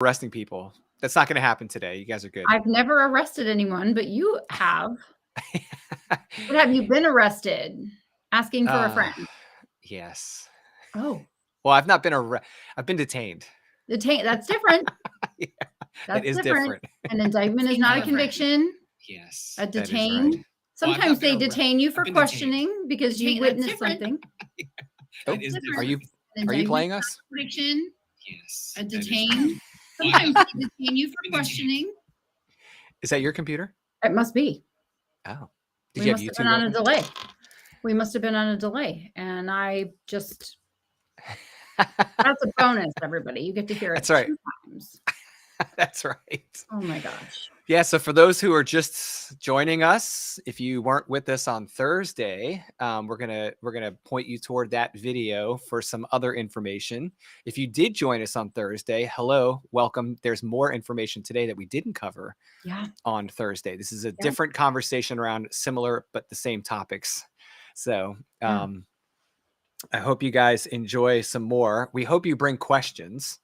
arresting people. That's not going to happen today. You guys are good. I've never arrested anyone, but you have. But have you been arrested? Asking for a friend. Yes. Oh. Well, I've not been I've been detained. That's different. Yeah, That's that is different. An indictment is not a conviction. Yes. A detain. Right. Sometimes they detain you for questioning because you witnessed something. Oh, are you playing us? Conviction. Yes. A detain. Sometimes they detain you for questioning. Is that your computer? It must be. Oh. Did you have YouTube on a delay? We must have been on a delay. And I just that's a bonus, everybody. You get to hear it. That's right. 2 times. That's right. Oh my gosh. Yeah. So for those who are just joining us, if you weren't with us on Thursday, we're gonna point you toward that video for some other information. If you did join us on Thursday, hello, welcome. There's more information today that we didn't cover on Thursday. This is a different conversation around similar but the same topics. So I hope you guys enjoy some more. We hope you bring questions.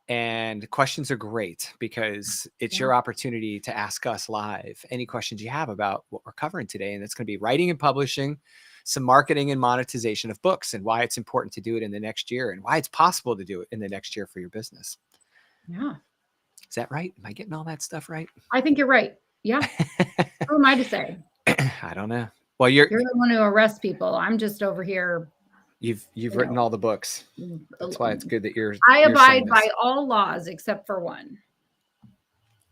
And questions are great because it's your opportunity to ask us live any questions you have about what we're covering today. And it's going to be writing and publishing, some marketing and monetization of books, and why it's important to do it in the next year and why it's possible to do it in the next year for your business. Yeah. Is that right? Am I getting all that stuff right? I think you're right. Yeah. Who am I to say? I don't know. Well, you're the one who arrests people. I'm just over here. You've written all the books. That's why it's good that I abide by all laws except for one.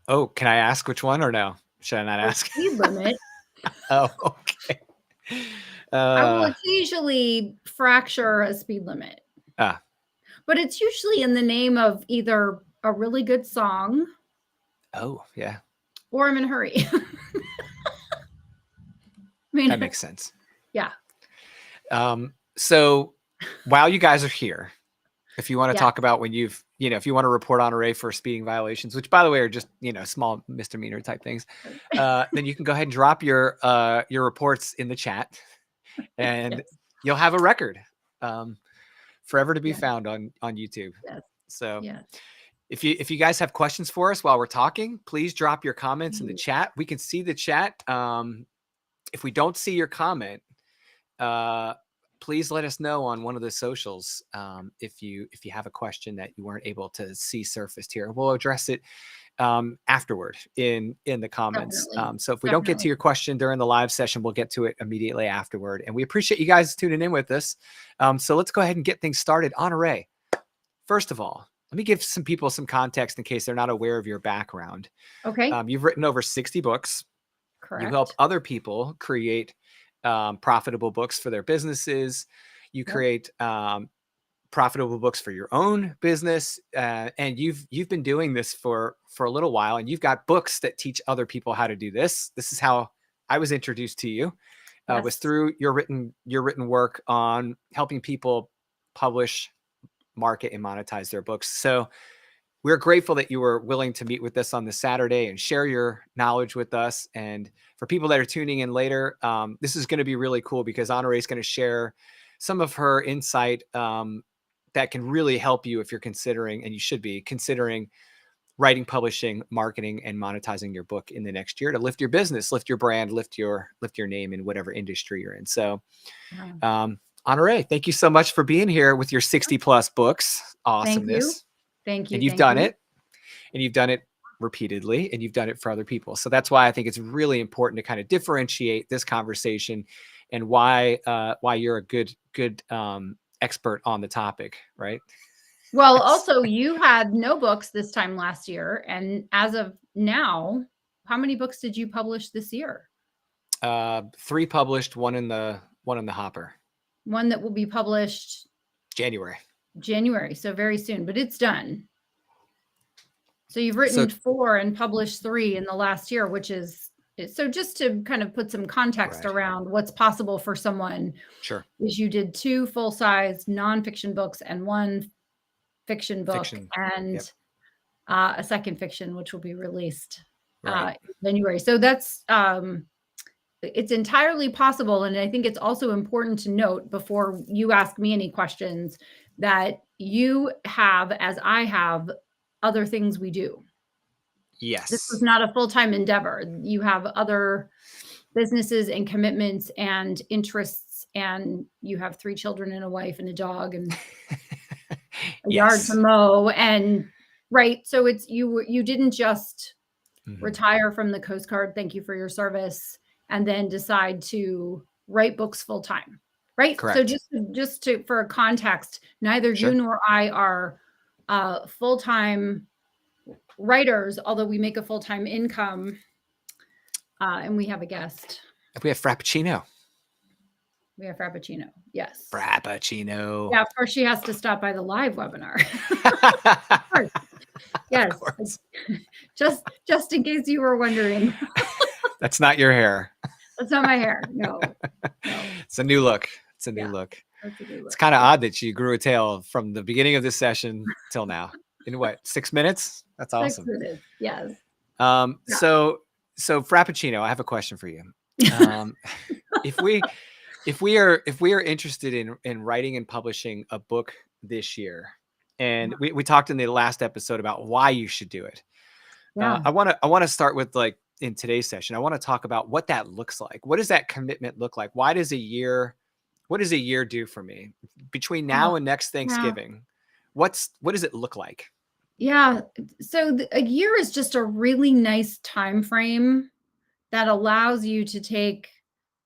Oh, can I ask which one or no? Should I not ask? Speed limit. Oh, okay. I will occasionally fracture a speed limit. But it's usually in the name of either a really good song. Oh, yeah. Or I'm in a hurry. I mean, that makes sense. Yeah. So while you guys are here, if you want to talk about when if you want to report on array for speeding violations, which by the way are just, small misdemeanor type things, then you can go ahead and drop your reports in the chat and you'll have a record forever to be found on YouTube. Yes. So if you guys have questions for us while we're talking, please drop your comments in the chat. We can see the chat. If we don't see your comment, please let us know on one of the socials if you have a question that you weren't able to see surfaced here. We'll address it afterward in the comments. So if we don't get to your question during the live session, we'll get to it immediately afterward. And we appreciate you guys tuning in with us. So let's go ahead and get things started on Array. First of all, let me give some people some context in case they're not aware of your background. Okay. You've written over 60 books. Correct. You help other people create profitable books for their businesses. You create profitable books for your own business, and you've been doing this for a little while, and you've got books that teach other people how to do this. This is how I was introduced to you. Was through your written work on helping people publish, market, and monetize their books. So we're grateful that you were willing to meet with us on this Saturday and share your knowledge with us. And for people that are tuning in later, this is going to be really cool because Honoré is going to share some of her insight that can really help you if you're considering, and you should be considering, writing, publishing, marketing, and monetizing your book in the next year to lift your business, lift your brand, lift your name in whatever industry you're in. So Honoré, thank you so much for being here with your 60 plus books. Awesomeness. Thank you. And you've done it, and you've done it repeatedly, and you've done it for other people. So that's why I think it's really important to kind of differentiate this conversation and why you're a good expert on the topic, right? Well, also you had no books this time last year, and as of now, how many books did you publish this year? 3 published, one in the hopper. One that will be published January, so very soon, but it's done. So you've written 4 and published 3 in the last year, which is, so just to kind of put some context around what's possible for someone. Sure. Is you did 2 full-size nonfiction books and 1 fiction book and a second fiction, which will be released in January. So that's, it's entirely possible. And I think it's also important to note before you ask me any questions that you have, as I have, other things we do. This was Yes. not a full-time endeavor. You have other businesses and commitments and interests, and you have 3 children and a wife and a dog and a yard to Yes. mow, and right. So it's you didn't just Mhm. retire from the Coast Guard, thank you for your service, and then decide to write books full time. Right? So Correct. just to for context, neither you Sure. nor I are full-time writers, although we make a full-time income. And we have a guest. We have Frappuccino. We have Frappuccino. Yes. Frappuccino. Yeah, of course she has to stop by the live webinar. Of Of course. Yes. course. Just in case you were wondering. That's not your hair. That's not my hair. No. It's a new look. It's a new look. That's a good look. It's kind of odd that you grew a tail from the beginning of this session till now. In what, 6 minutes? That's awesome. 6 minutes. Yes. So Frappuccino, I have a question for you. If we are interested in writing and publishing a book this year, and we talked in the last episode about why you should do it. Yeah. I want to start with, like, in today's session, I want to talk about what that looks like. What does that commitment look like? What does a year do for me between now and next Thanksgiving? What does it look like? Yeah. So a year is just a really nice time frame that allows you to take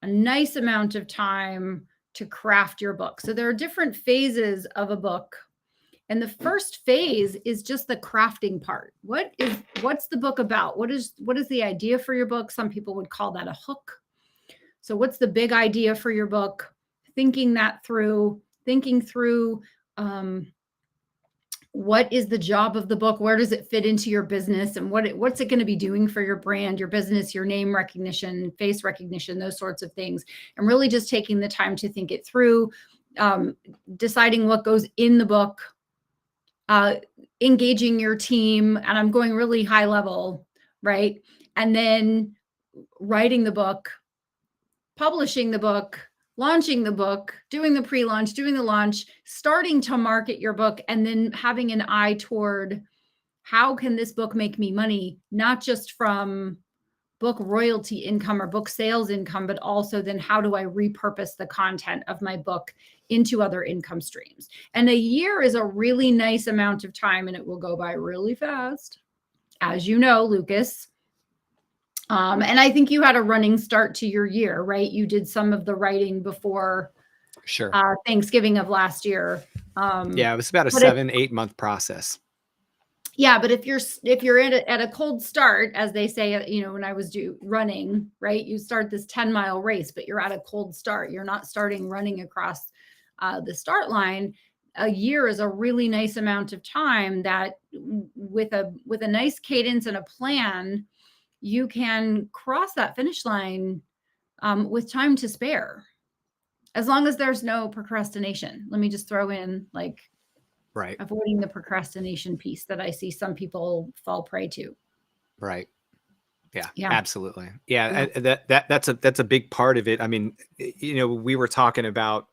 a nice amount of time to craft your book. So there are different phases of a book. And the first phase is just the crafting part. What's the book about? What is the idea for your book? Some people would call that a hook. So what's the big idea for your book? Thinking through, what is the job of the book? Where does it fit into your business? And what's it going to be doing for your brand, your business, your name recognition, face recognition, those sorts of things. And really just taking the time to think it through, deciding what goes in the book, engaging your team. And I'm going really high level, right? And then writing the book, publishing the book, launching the book, doing the pre-launch, doing the launch, starting to market your book, and then having an eye toward how can this book make me money, not just from book royalty income or book sales income, but also then how do I repurpose the content of my book into other income streams? And a year is a really nice amount of time, and it will go by really fast, as you know, Lucas. And I think you had a running start to your year, right? You did some of the writing before Thanksgiving of last year. Yeah, it was about a 7-8 month process. Yeah, but if you're at a cold start, as they say, when I was running, right? You start this 10-mile race, but you're at a cold start. You're not starting running across the start line. A year is a really nice amount of time that with a nice cadence and a plan, you can cross that finish line with time to spare, as long as there's no procrastination. Let me just throw in, like, right, avoiding the procrastination piece that I see some people fall prey to. Right. Yeah. Absolutely. Yeah. That's a big part of it. I mean, we were talking about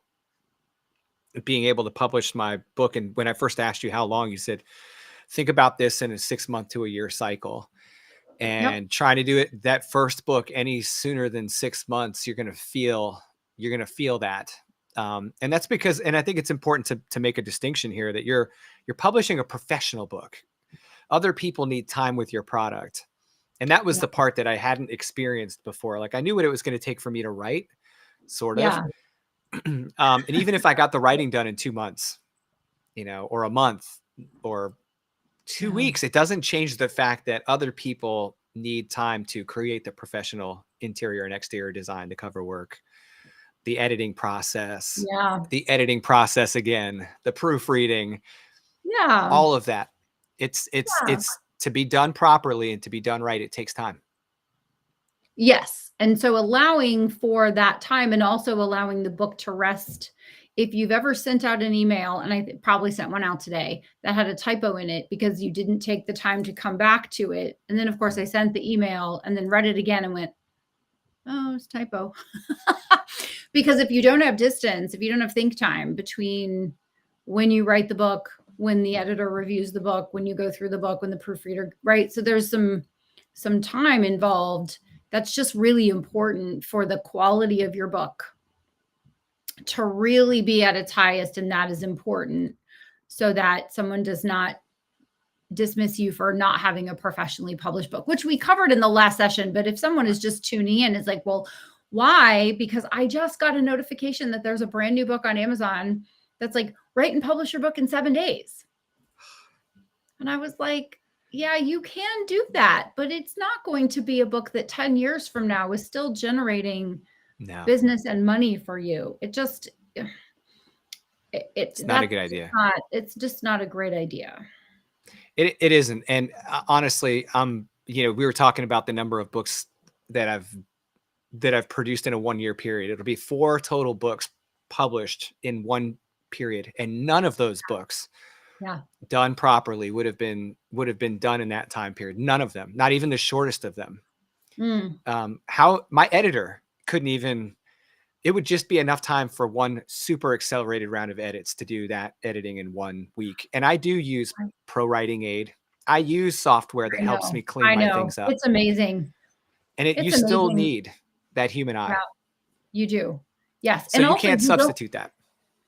being able to publish my book, and when I first asked you how long, you said, think about this in a 6-month to a year cycle. And trying to do it, that first book, any sooner than 6 months, you're going to feel that. And that's because, and I think it's important to make a distinction here, that you're publishing a professional book. Other people need time with your product. And that was the part that I hadn't experienced before. Like, I knew what it was going to take for me to write, sort of. And even if I got the writing done in 2 months, or a month or 2 weeks, it doesn't change the fact that other people need time to create the professional interior and exterior design, the cover work, the editing process, again, the proofreading, all of that. It's to be done properly and to be done right, it takes time. Yes. And so allowing for that time, and also allowing the book to rest. If you've ever sent out an email, and I probably sent one out today, that had a typo in it because you didn't take the time to come back to it. And then, of course, I sent the email and then read it again and went, oh, it's typo. Because if you don't have distance, if you don't have think time between when you write the book, when the editor reviews the book, when you go through the book, when the proofreader, right? So there's some time involved. That's just really important for the quality of your book to really be at its highest. And that is important so that someone does not dismiss you for not having a professionally published book, which we covered in the last session. But if someone is just tuning in, it's like, well, why? Because I just got a notification that there's a brand new book on Amazon that's like, write and publish your book in 7 days. And I was like, yeah, you can do that, but it's not going to be a book that 10 years from now is still generating business and money for you. It just, it's not a good idea. It's just not a great idea. It isn't. And honestly, we were talking about the number of books that I've produced in a 1-year period. It'll be 4 total books published in 1 period. And none of those books done properly would have been done in that time period. None of them, not even the shortest of them. How my editor couldn't even, it would just be enough time for 1 super accelerated round of edits to do that editing in 1 week. And I do use Pro Writing Aid. I use software that helps me clean my things up. It's amazing. And you still need that human eye. Yeah, you do. Yes. So and you can't substitute that.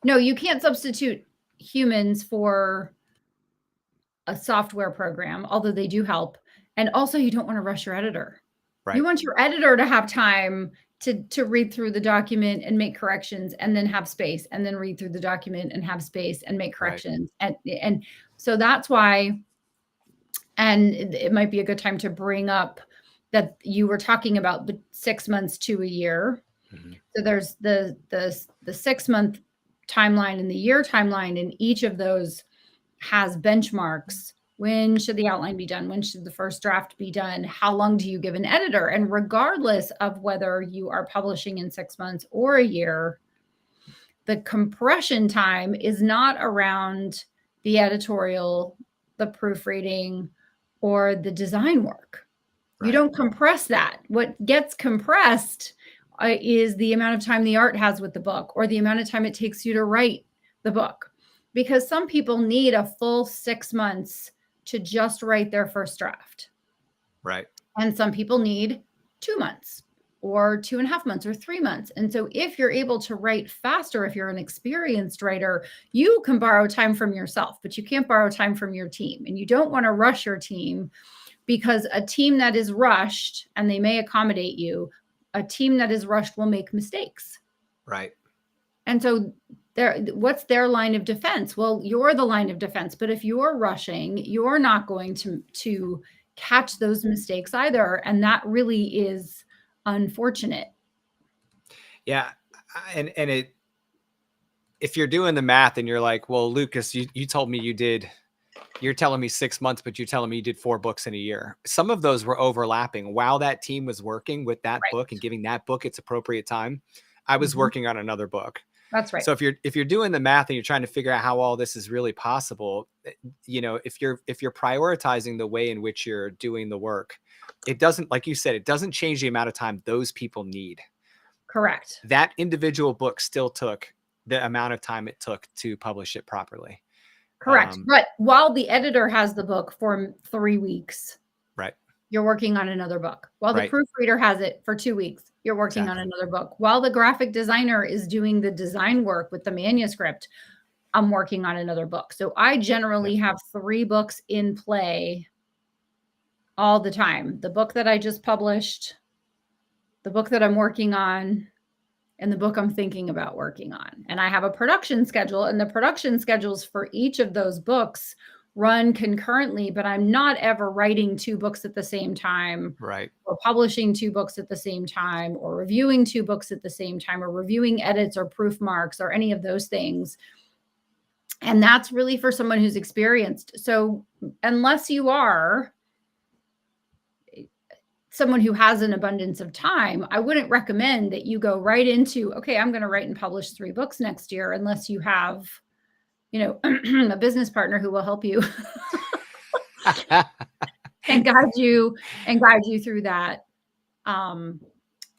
No, you can't substitute humans for a software program, although they do help. And also you don't want to rush your editor. Right. You want your editor to have time to read through the document and make corrections, and then have space, and then read through the document and have space and make corrections. Right. And so that's why, and it might be a good time to bring up that you were talking about the 6 months to a year. Mm-hmm. So there's the 6 month timeline and the year timeline, and each of those has benchmarks. When should the outline be done? When should the first draft be done? How long do you give an editor? And regardless of whether you are publishing in 6 months or a year, the compression time is not around the editorial, the proofreading, or the design work. Right. You don't compress that. What gets compressed is the amount of time the art has with the book, or the amount of time it takes you to write the book. Because some people need a full 6 months to just write their first draft. Right. And some people need 2 months or 2.5 months or 3 months. And so if you're able to write faster, if you're an experienced writer, you can borrow time from yourself, but you can't borrow time from your team. And you don't want to rush your team, because a team that is rushed, and they may accommodate you, a team that is rushed will make mistakes. Right. And so what's their line of defense? Well, you're the line of defense, but if you're rushing, you're not going to catch those mistakes either. And that really is unfortunate. Yeah. And if you're doing the math and you're like, well, Lucas, you told me you're telling me 6 months, but you're telling me you did 4 books in a year. Some of those were overlapping. While that team was working with that book and giving that book its appropriate time, I was working on another book. That's right. So if you're doing the math and you're trying to figure out how all this is really possible, if you're prioritizing the way in which you're doing the work, it doesn't, like you said, it doesn't change the amount of time those people need. Correct. That individual book still took the amount of time it took to publish it properly. Correct. But while the editor has the book for 3 weeks, right, you're working on another book. While the proofreader has it for 2 weeks, you're working on another book. While the graphic designer is doing the design work with the manuscript, I'm working on another book. So I generally have 3 books in play all the time. The book that I just published, the book that I'm working on, and the book I'm thinking about working on. And I have a production schedule, and the production schedules for each of those books run concurrently, but I'm not ever writing 2 books at the same time, right, or publishing 2 books at the same time, or reviewing 2 books at the same time, or reviewing edits or proof marks or any of those things. And that's really for someone who's experienced. So unless you are someone who has an abundance of time, I wouldn't recommend that you go right into, okay, I'm going to write and publish 3 books next year, unless you have, a business partner who will help you and guide you through that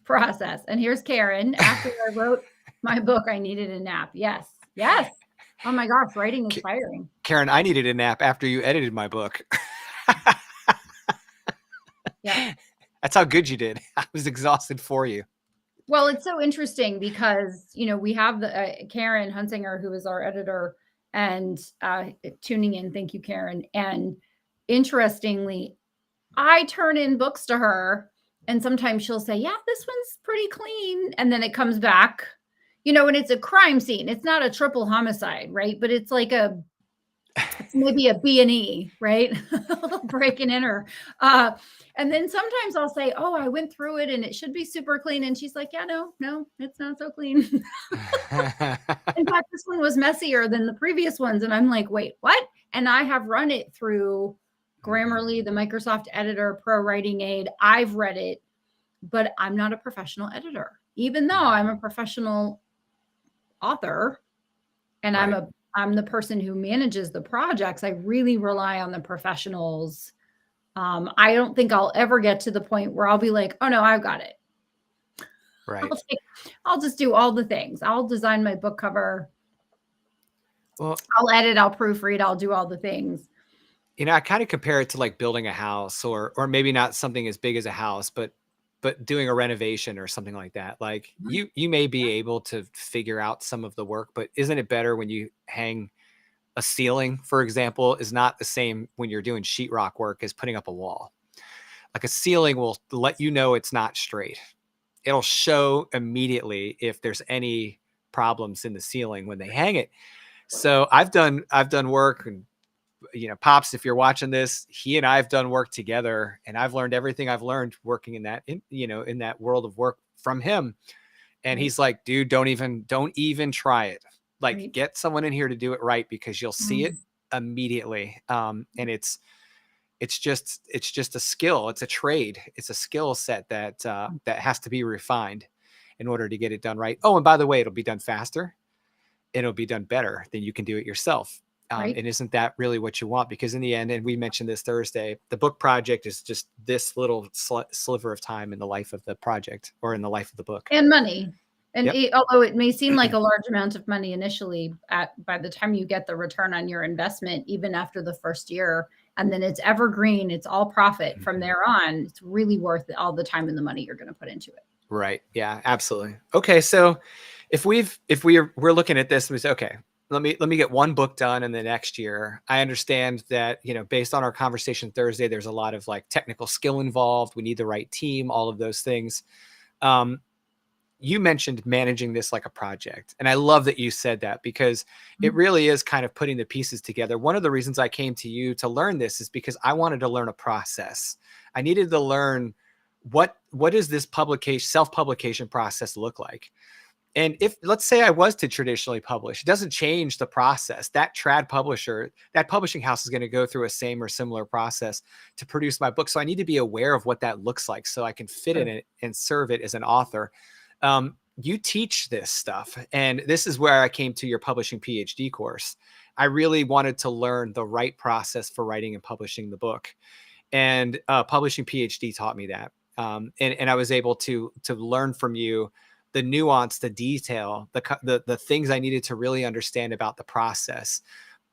process. And here's Karen. After I wrote my book, I needed a nap. Yes. Oh my gosh, writing is firing. Karen, I needed a nap after you edited my book. Yeah. That's how good you did. I was exhausted for you. Well, it's so interesting because, we have the Karen Hunsinger, who is our editor, and tuning in. Thank you, Karen. And interestingly, I turn in books to her, and sometimes she'll say, yeah, this one's pretty clean. And then it comes back, and it's a crime scene. It's not a triple homicide, right? But it's like it's maybe a B&E, right? A little break and enter. And then sometimes I'll say, oh, I went through it and it should be super clean. And she's like, yeah, no, it's not so clean. In fact, this one was messier than the previous ones. And I'm like, wait, what? And I have run it through Grammarly, the Microsoft Editor, Pro Writing Aid. I've read it, but I'm not a professional editor, even though I'm a professional author and Right. I'm the person who manages the projects. I really rely on the professionals. I don't think I'll ever get to the point where I'll be like, oh no, I've got it. Right. I'll just do all the things. I'll design my book cover. Well, I'll edit, I'll proofread, I'll do all the things. I kind of compare it to like building a house or maybe not something as big as a house, but doing a renovation or something like that. Like you may be able to figure out some of the work, but isn't it better when you hang a ceiling, for example, is not the same when you're doing sheetrock work as putting up a wall. Like a ceiling will let you know it's not straight. It'll show immediately if there's any problems in the ceiling when they hang it. So I've done work, and Pops, if you're watching this, he and I have done work together, and I've learned everything I've learned working in that world of work from him. And he's like, dude, don't even try it. Like, get someone in here to do it right, because you'll see it immediately. And it's just a skill. It's a trade. It's a skill set that has to be refined in order to get it done right. Oh, and by the way, it'll be done faster. It'll be done better than you can do it yourself. And isn't that really what you want? Because in the end, and we mentioned this Thursday, the book project is just this little sliver of time in the life of the project, or in the life of the book. And money. And although it may seem like a large amount of money initially, by the time you get the return on your investment, even after the first year, and then it's evergreen, it's all profit from there on, it's really worth all the time and the money you're going to put into it. Right. Yeah, absolutely. Okay. So if we're looking at this and we say, okay, let me get one book done in the next year. I understand that, based on our conversation Thursday, there's a lot of like technical skill involved. We need the right team, all of those things. You mentioned managing this like a project. And I love that you said that, because it really is kind of putting the pieces together. One of the reasons I came to you to learn this is because I wanted to learn a process. I needed to learn what does this self-publication process look like? And if, let's say I was to traditionally publish, it doesn't change the process. That publishing house is going to go through a same or similar process to produce my book. So I need to be aware of what that looks like so I can fit in it and serve it as an author. You teach this stuff, and this is where I came to your publishing PhD course. I really wanted to learn the right process for writing and publishing the book, and publishing PhD taught me that. And I was able to learn from you the nuance, the detail, the things I needed to really understand about the process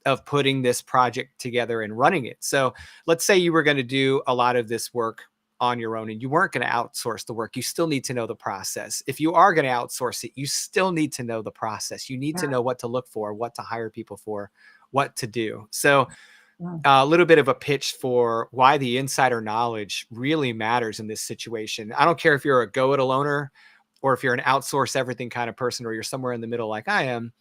of putting this project together and running it. So let's say you were going to do a lot of this work on your own and you weren't going to outsource the work. You still need to know the process. If you are going to outsource it, you still need to know the process. You need to know what to look for, what to hire people for, what to do. So a little bit of a pitch for why the insider knowledge really matters in this situation. I don't care if you're a go-it-aloner or if you're an outsource everything kind of person, or you're somewhere in the middle like I am.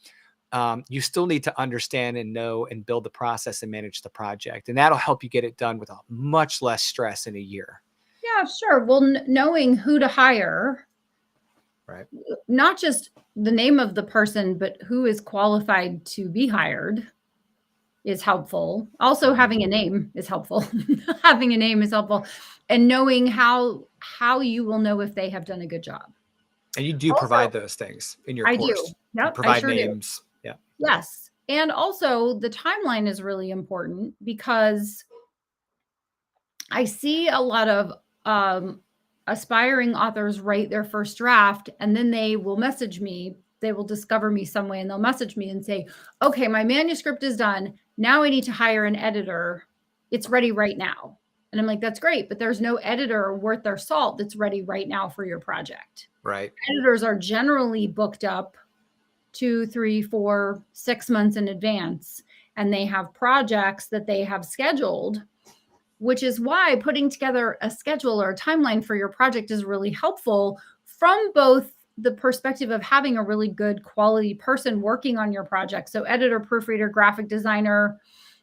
You still need to understand and know and build the process and manage the project. And that'll help you get it done with a much less stress in a year. Yeah, sure. Well, knowing who to hire, right? Not just the name of the person, but who is qualified to be hired is helpful. Also, having a name is helpful. Having a name is helpful. And knowing how you will know if they have done a good job. And you do provide those things in your course. I do. Yep, provide names. Do. Yeah. Yes. And also the timeline is really important, because I see a lot of aspiring authors write their first draft and then they will message me discover me some way and they'll message me and say, okay, my manuscript is done. Now I need to hire an editor. It's ready right now. And I'm like, that's great, but there's no editor worth their salt that's ready right now for your project. Right. Editors are generally booked up 2, 3, 4, 6 months in advance, and they have projects that they have scheduled, which is why putting together a schedule or a timeline for your project is really helpful from both the perspective of having a really good quality person working on your project. So editor, proofreader, graphic designer,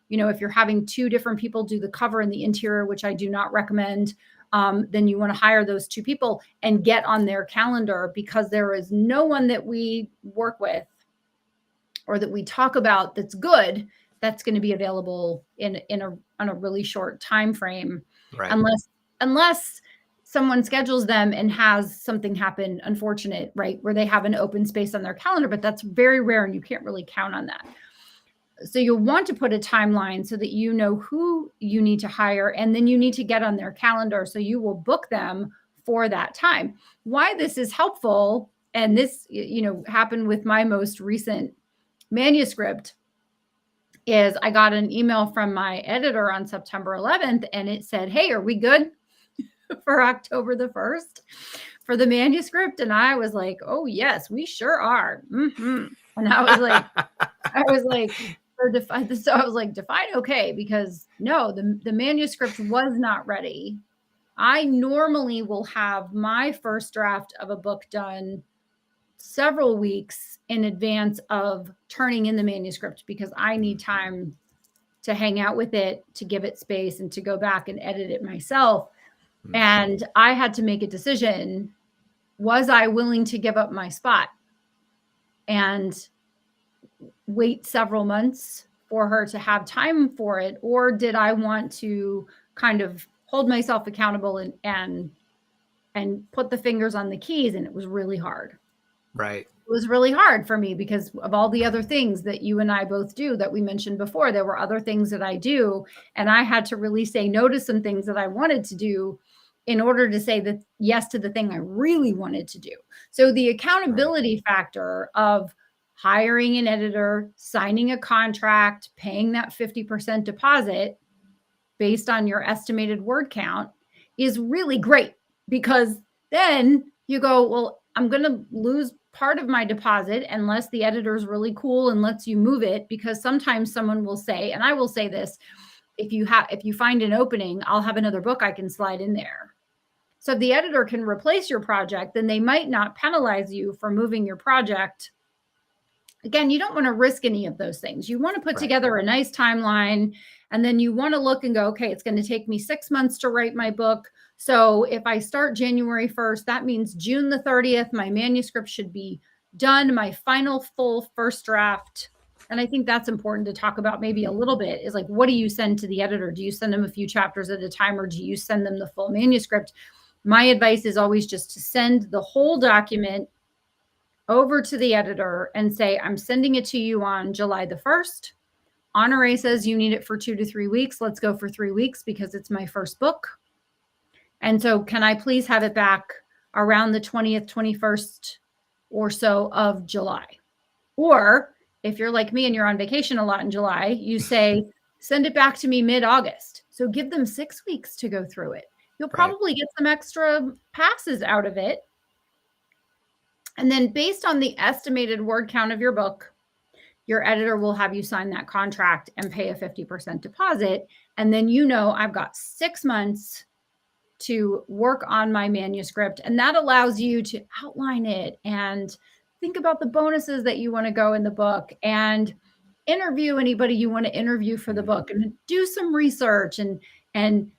if you're having 2 different people do the cover and the interior, which I do not recommend, then you want to hire those 2 people and get on their calendar, because there is no one that we work with or that we talk about that's good that's going to be available on a really short time frame, right. unless someone schedules them and has something happen unfortunate, right, where they have an open space on their calendar, but that's very rare and you can't really count on that. So you'll want to put a timeline so that you know who you need to hire, and then you need to get on their calendar. So you will book them for that time. Why this is helpful, and this, happened with my most recent manuscript, is I got an email from my editor on September 11th, and it said, hey, are we good for October the 1st for the manuscript? And I was like, oh yes, we sure are. Mm-hmm. And I was like, define okay, because no, the manuscript was not ready. I normally will have my first draft of a book done several weeks in advance of turning in the manuscript, because I need time to hang out with it, to give it space, and to go back and edit it myself. And I had to make a decision. Was I willing to give up my spot and wait several months for her to have time for it? Or did I want to kind of hold myself accountable and put the fingers on the keys? And it was really hard. Right. It was really hard for me because of all the other things that you and I both do that we mentioned before. There were other things that I do, and I had to really say no to some things that I wanted to do in order to say that yes to the thing I really wanted to do. So the accountability factor of hiring an editor, signing a contract, paying that 50% deposit based on your estimated word count is really great, because then you go, well, I'm going to lose part of my deposit unless the editor is really cool and lets you move it, because sometimes someone will say, and I will say this, if you find an opening, I'll have another book I can slide in there. So if the editor can replace your project, then they might not penalize you for moving your project. Again, you don't want to risk any of those things. You want to put together a nice timeline, and then you want to look and go, okay, it's going to take me 6 months to write my book. So if I start January 1st, that means June the 30th, my manuscript should be done, my final full first draft. And I think that's important to talk about maybe a little bit, is like, what do you send to the editor? Do you send them a few chapters at a time, or do you send them the full manuscript? My advice is always just to send the whole document over to the editor and say, I'm sending it to you on July the 1st. Honore says you need it for 2 to 3 weeks. Let's go for 3 weeks because it's my first book. And so can I please have it back around the 20th, 21st or so of July? Or if you're like me and you're on vacation a lot in July, you say, send it back to me mid-August. So give them 6 weeks to go through it. You'll probably get some extra passes out of it. And then based on the estimated word count of your book, your editor will have you sign that contract and pay a 50% deposit. And then I've got 6 months to work on my manuscript. And that allows you to outline it and think about the bonuses that you want to go in the book, and interview anybody you want to interview for the book, and do some research and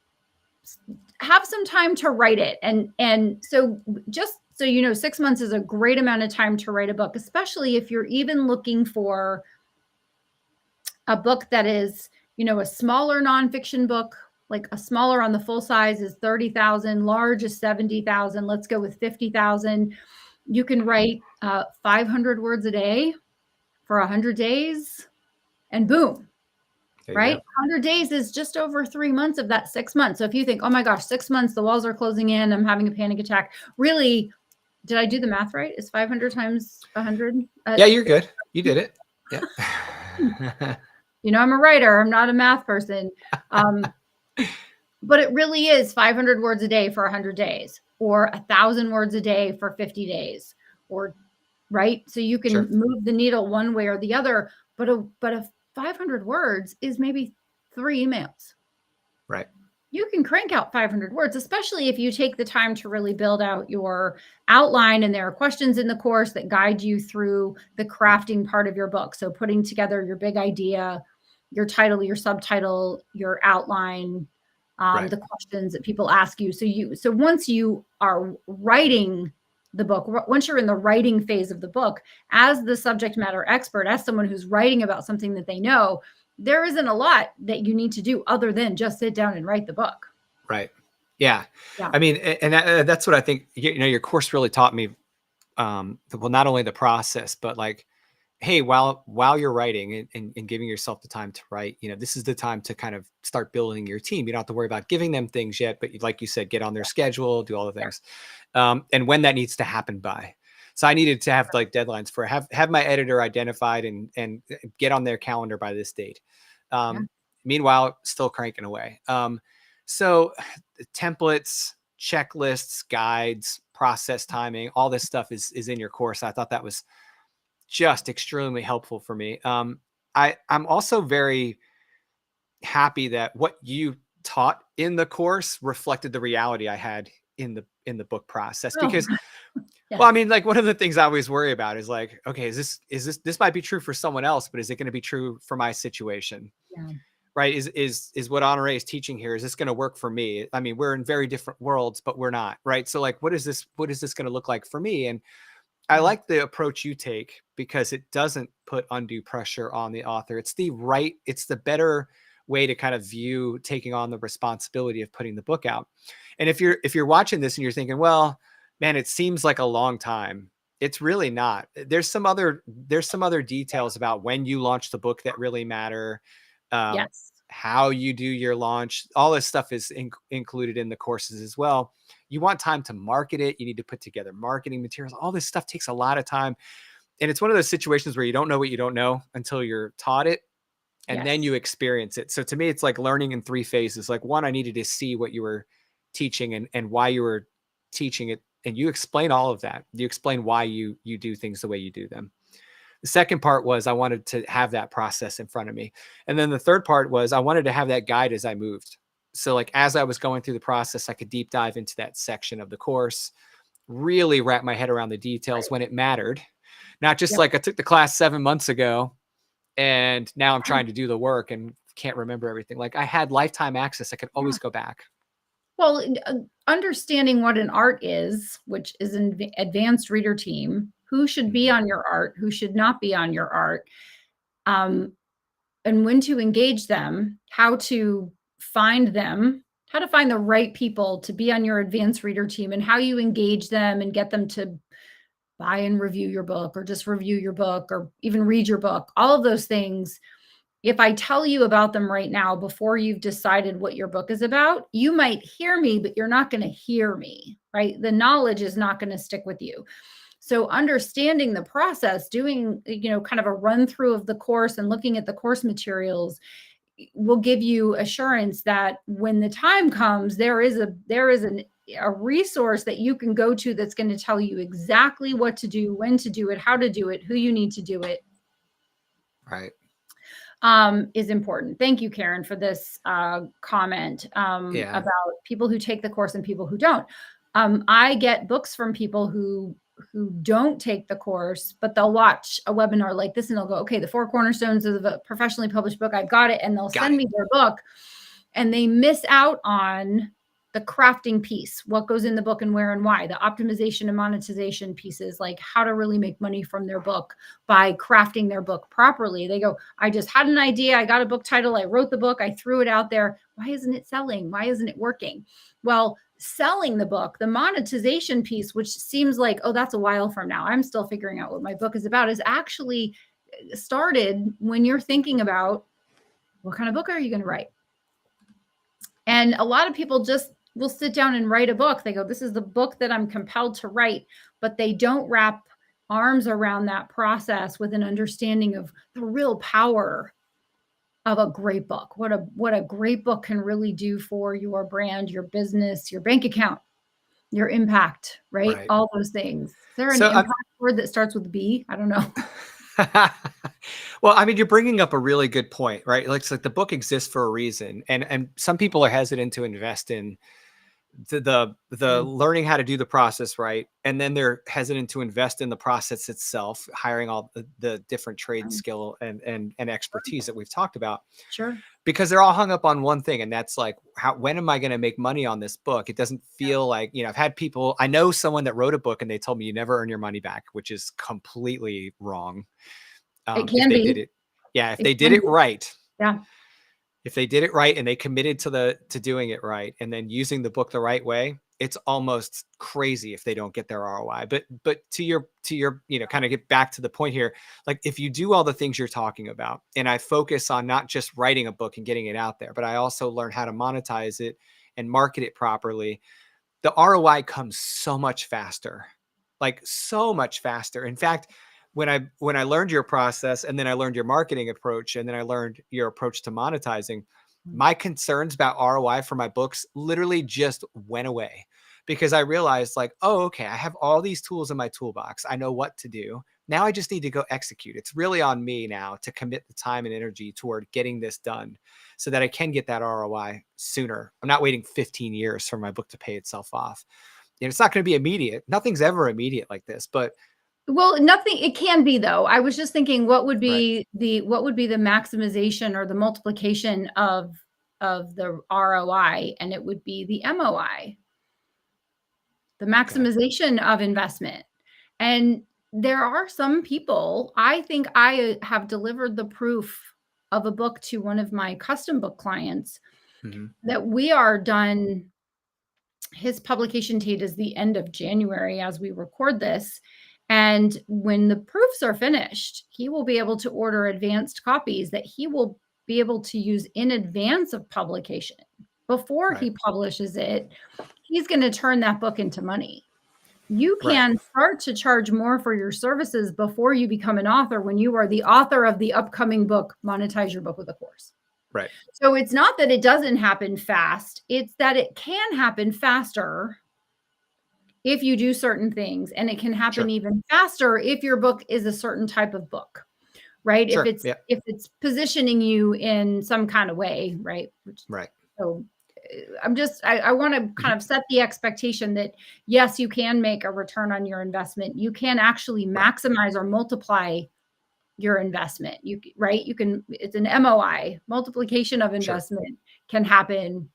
have some time to write it. And so just so 6 months is a great amount of time to write a book, especially if you're even looking for a book that is, a smaller nonfiction book. Like a smaller on the full size is 30,000, large is 70,000. Let's go with 50,000. You can write 500 words a day for 100 days, and boom, right? 100 days is just over 3 months of that 6 months. So if you think, oh my gosh, 6 months, the walls are closing in, I'm having a panic attack. Really, did I do the math right? Is 500 times 100? Yeah, you're good. You did it. Yeah. You know, I'm a writer. I'm not a math person. But it really is 500 words a day for 100 days, or 1,000 words a day for 50 days, or right. So you can move the needle one way or the other, but a 500 words is maybe 3 emails. Right. You can crank out 500 words, especially if you take the time to really build out your outline, and there are questions in the course that guide you through the crafting part of your book. So putting together your big idea, your title, your subtitle, your outline, the questions that people ask you. So once you are writing the book, once you're in the writing phase of the book, as the subject matter expert, as someone who's writing about something that they know, there isn't a lot that you need to do other than just sit down and write the book. Right. Yeah. I mean, and that's what I think, you know, your course really taught me, well, not only the process, but like, hey, while you're writing and giving yourself the time to write, you know, this is the time to kind of start building your team. You don't have to worry about giving them things yet, but like you said, get on their schedule, do all the things. And when that needs to happen by. So I needed to have like deadlines for have my editor identified and get on their calendar by this date. Meanwhile, still cranking away. So templates, checklists, guides, process timing, all this stuff is in your course. I thought that was just extremely helpful for me. I'm also very happy that what you taught in the course reflected the reality I had in the book process, because well, I mean, like one of the things I always worry about is like, okay, this might be true for someone else, but is it going to be true for my situation? Yeah. Right. Is what Honore is teaching here, is this going to work for me? I mean, we're in very different worlds, but we're not. Right. So like, what is this going to look like for me? And I like the approach you take, because it doesn't put undue pressure on the author. It's the better way to kind of view taking on the responsibility of putting the book out. And if you're watching this and you're thinking, well, man, it seems like a long time. It's really not. There's some other details about when you launch the book that really matter. How you do your launch, all this stuff is included in the courses as well. You want time to market it. You need to put together marketing materials. All this stuff takes a lot of time. And it's one of those situations where you don't know what you don't know until you're taught it, and then you experience it. So to me, it's like learning in 3 phases. Like 1, I needed to see what you were teaching and why you were teaching it. And you explain all of that. You explain why you do things the way you do them. The second part was I wanted to have that process in front of me. And then the third part was I wanted to have that guide as I moved. So like, as I was going through the process, I could deep dive into that section of the course, really wrap my head around the details when it mattered. Not just like I took the class 7 months ago and now I'm trying to do the work and can't remember everything. Like I had lifetime access. I could always go back. Well, understanding what an art is, which is an advanced reader team, who should be on your art, who should not be on your art, and when to engage them, how to find them, how to find the right people to be on your advanced reader team, and how you engage them and get them to buy and review your book, or just review your book, or even read your book. All of those things, if I tell you about them right now before you've decided what your book is about, you might hear me, but you're not going to hear me, right? The knowledge is not going to stick with you. So understanding the process, doing, kind of a run through of the course and looking at the course materials will give you assurance that when the time comes, there is a resource that you can go to that's going to tell you exactly what to do, when to do it, how to do it, who you need to do it. Right. Is important. Thank you, Karen, for this comment about people who take the course and people who don't. I get books from people who don't take the course, but they'll watch a webinar like this and they'll go, okay, the 4 cornerstones of a professionally published book, I've got it. And they'll send me their book, and they miss out on the crafting piece, what goes in the book and where and why, the optimization and monetization pieces, like how to really make money from their book by crafting their book properly. They go, I just had an idea. I got a book title. I wrote the book. I threw it out there. Why isn't it selling? Why isn't it working? Well, selling the book, the monetization piece, which seems like, oh, that's a while from now, I'm still figuring out what my book is about, is actually started when you're thinking about what kind of book are you going to write? And a lot of people just will sit down and write a book. They go, this is the book that I'm compelled to write, but they don't wrap arms around that process with an understanding of the real power of a great book. What a great book can really do for your brand, your business, your bank account, your impact, right? All those things. Is there an impact word that starts with B? I don't know. Well, I mean, you're bringing up a really good point, right? Like, it's like the book exists for a reason, and some people are hesitant to invest in the learning how to do the process right, and then they're hesitant to invest in the process itself, hiring all the different trade skill and expertise that we've talked about. Sure. Because they're all hung up on one thing, and that's like, when am I going to make money on this book? It doesn't feel like, I've had people, I know someone that wrote a book and they told me you never earn your money back, which is completely wrong. It can be. If they did it right. Yeah. If they did it right and they committed to doing it right and then using the book the right way, it's almost crazy if they don't get their ROI. But to your, kind of get back to the point here, like, if you do all the things you're talking about, and I focus on not just writing a book and getting it out there, but I also learn how to monetize it and market it properly, the ROI comes so much faster, like so much faster. In fact, when I learned your process, and then I learned your marketing approach, and then I learned your approach to monetizing, my concerns about ROI for my books literally just went away, because I realized, like, oh, okay, I have all these tools in my toolbox. I know what to do. Now I just need to go execute. It's really on me now to commit the time and energy toward getting this done so that I can get that ROI sooner. I'm not waiting 15 years for my book to pay itself off. It's not going to be immediate. Nothing's ever immediate like this, but nothing. It can be, though. I was just thinking, what would be the maximization or the multiplication of the ROI, and it would be the MOI, the maximization of investment. And there are some people, I think I have delivered the proof of a book to one of my custom book clients that we are done. His publication date is the end of January as we record this. And when the proofs are finished, he will be able to order advanced copies that he will be able to use in advance of publication. Before he publishes it, he's going to turn that book into money. You can start to charge more for your services before you become an author, when you are the author of the upcoming book, Monetize Your Book with a Course. Right. So it's not that it doesn't happen fast. It's that it can happen faster if you do certain things, and it can happen even faster if your book is a certain type of book, right? If it's positioning you in some kind of way, right? So I want to kind of set the expectation that, yes, you can make a return on your investment. You can actually maximize or multiply your investment. You can, it's an MOI, multiplication of investment, can happen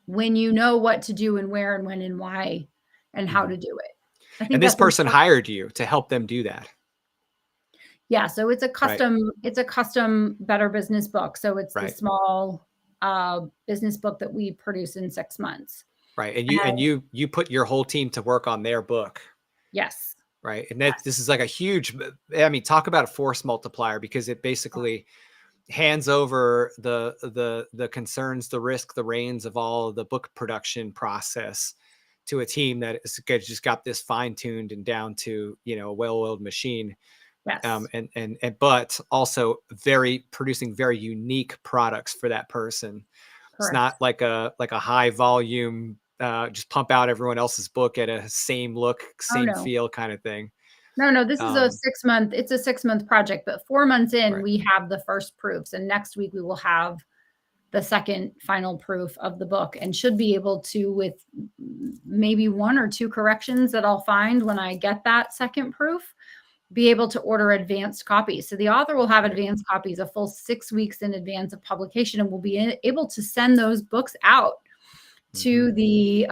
when you know what to do and where and when and why and how to do it. I think and this person hired you to help them do that. Yeah. So it's a custom Better Business book. So it's the small business book that we produce in 6 months. Right. And you put your whole team to work on their book. Yes. Right. And this is like a huge, talk about a force multiplier, because it basically hands over the concerns, the risk, the reins of all of the book production process to a team that is just got this fine-tuned and down to, a well-oiled machine. Yes. But also producing very unique products for that person. Correct. It's not like a high volume, just pump out everyone else's book at a same look, same feel kind of thing. No, this is a 6 month, it's a 6 month project, but 4 months in, we have the first proofs, and next week we will have the second final proof of the book, and should be able to, with maybe 1 or 2 corrections that I'll find when I get that second proof, be able to order advanced copies. So the author will have advanced copies a full 6 weeks in advance of publication, and will be able to send those books out to the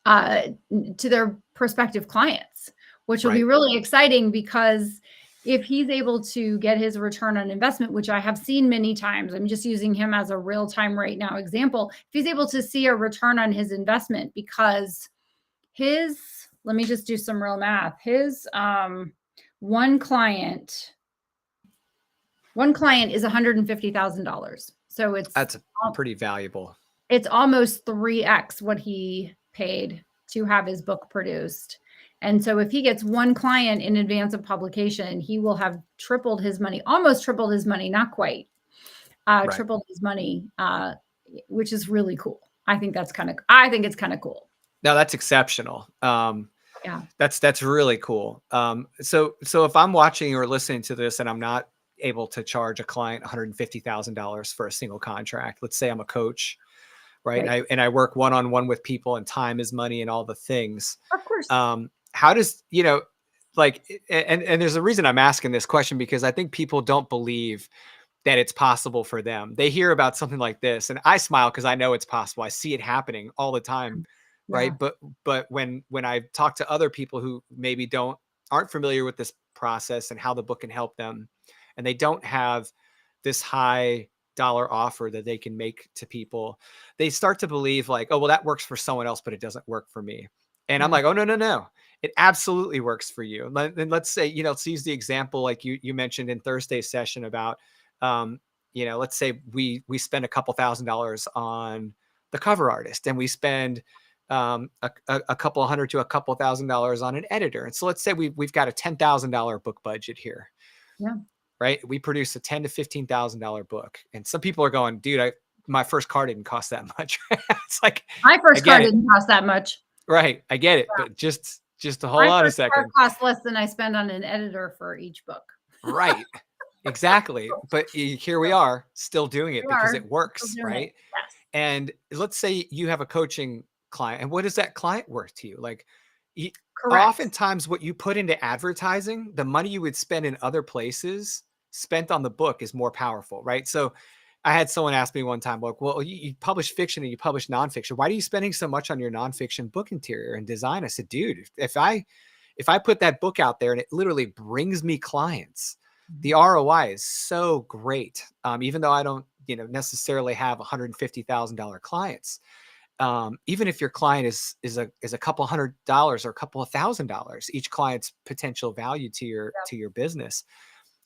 to their prospective clients, which will be really exciting, because if he's able to get his return on investment, which I have seen many times, I'm just using him as a real time right now example. If he's able to see a return on his investment, because let me just do some real math. His one client is $150,000. So that's pretty valuable. it's almost 3x what he paid to have his book produced. And so if he gets one client in advance of publication, he will have tripled his money, almost tripled his money, not quite, tripled his money, which is really cool. I think it's kind of cool. No, that's exceptional. Yeah. That's really cool. So if I'm watching or listening to this and I'm not able to charge a client $150,000 for a single contract, let's say I'm a coach, right? And I work one-on-one with people, and time is money and all the things. Of course. How does, like, and there's a reason I'm asking this question, because I think people don't believe that it's possible for them. They hear about something like this and I smile because I know it's possible. I see it happening all the time. Yeah. Right. But when I talk to other people who maybe aren't familiar with this process and how the book can help them, and they don't have this high dollar offer that they can make to people, they start to believe like, oh, well, that works for someone else, but it doesn't work for me. And I'm like, oh, no. It absolutely works for you. And let's say, let's use the example like you mentioned in Thursday's session about, let's say we spend a couple $1,000s on the cover artist, and we spend a couple $100 to a couple $1,000s on an editor. And so let's say we've got a $10,000 book budget here. Yeah. Right. We produce a $10,000 to $15,000 book. And some people are going, dude, my first car didn't cost that much. It's like, my first car didn't cost that much. Right. I get it. Yeah. But just hold on a second. My first car costs less than I spend on an editor for each book. Right. Exactly. But here we are still doing it because it works. Right. Yes. And let's say you have a coaching client, and what is that client worth to you? Like, oftentimes what you put into advertising, the money you would spend in other places spent on the book is more powerful. Right. So I had someone ask me one time, like, well, you publish fiction and you publish nonfiction. Why are you spending so much on your nonfiction book interior and design? I said, dude, if I put that book out there and it literally brings me clients, the ROI is so great. Even though I don't, necessarily have $150,000 clients. Even if your client is a couple $100 or a couple $1,000, each client's potential value to your business.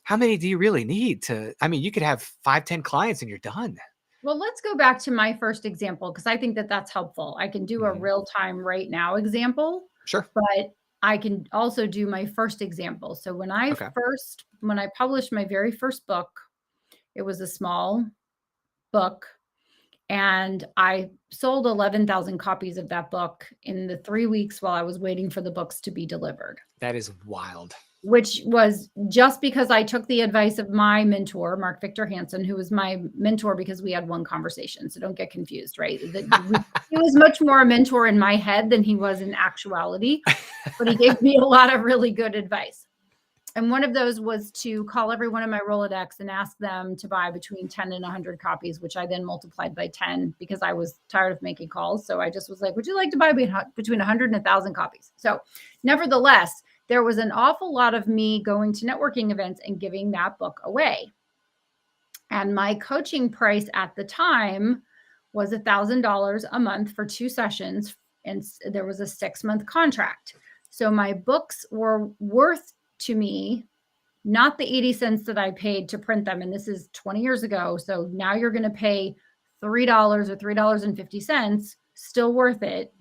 How many do you really need you could have 5-10 clients and you're done. Well, let's go back to my first example, because I think that's helpful. I can do a real-time right now example. Sure. But I can also do my first example. So when I published my very first book, it was a small book, and I sold 11,000 copies of that book in the 3 weeks while I was waiting for the books to be delivered. That is wild. Which was just because I took the advice of my mentor, Mark Victor Hansen, who was my mentor because we had one conversation. So don't get confused, right? He was much more a mentor in my head than he was in actuality, but he gave me a lot of really good advice. And one of those was to call everyone in my Rolodex and ask them to buy between 10 and 100 copies, which I then multiplied by 10 because I was tired of making calls. So I just was like, would you like to buy between 100 and 1,000 copies? So nevertheless, there was an awful lot of me going to networking events and giving that book away. And my coaching price at the time was $1,000 a month for 2 sessions. And there was a 6-month contract. So my books were worth to me, not the 80 cents that I paid to print them. And this is 20 years ago. So now you're going to pay $3 or $3.50, still worth it.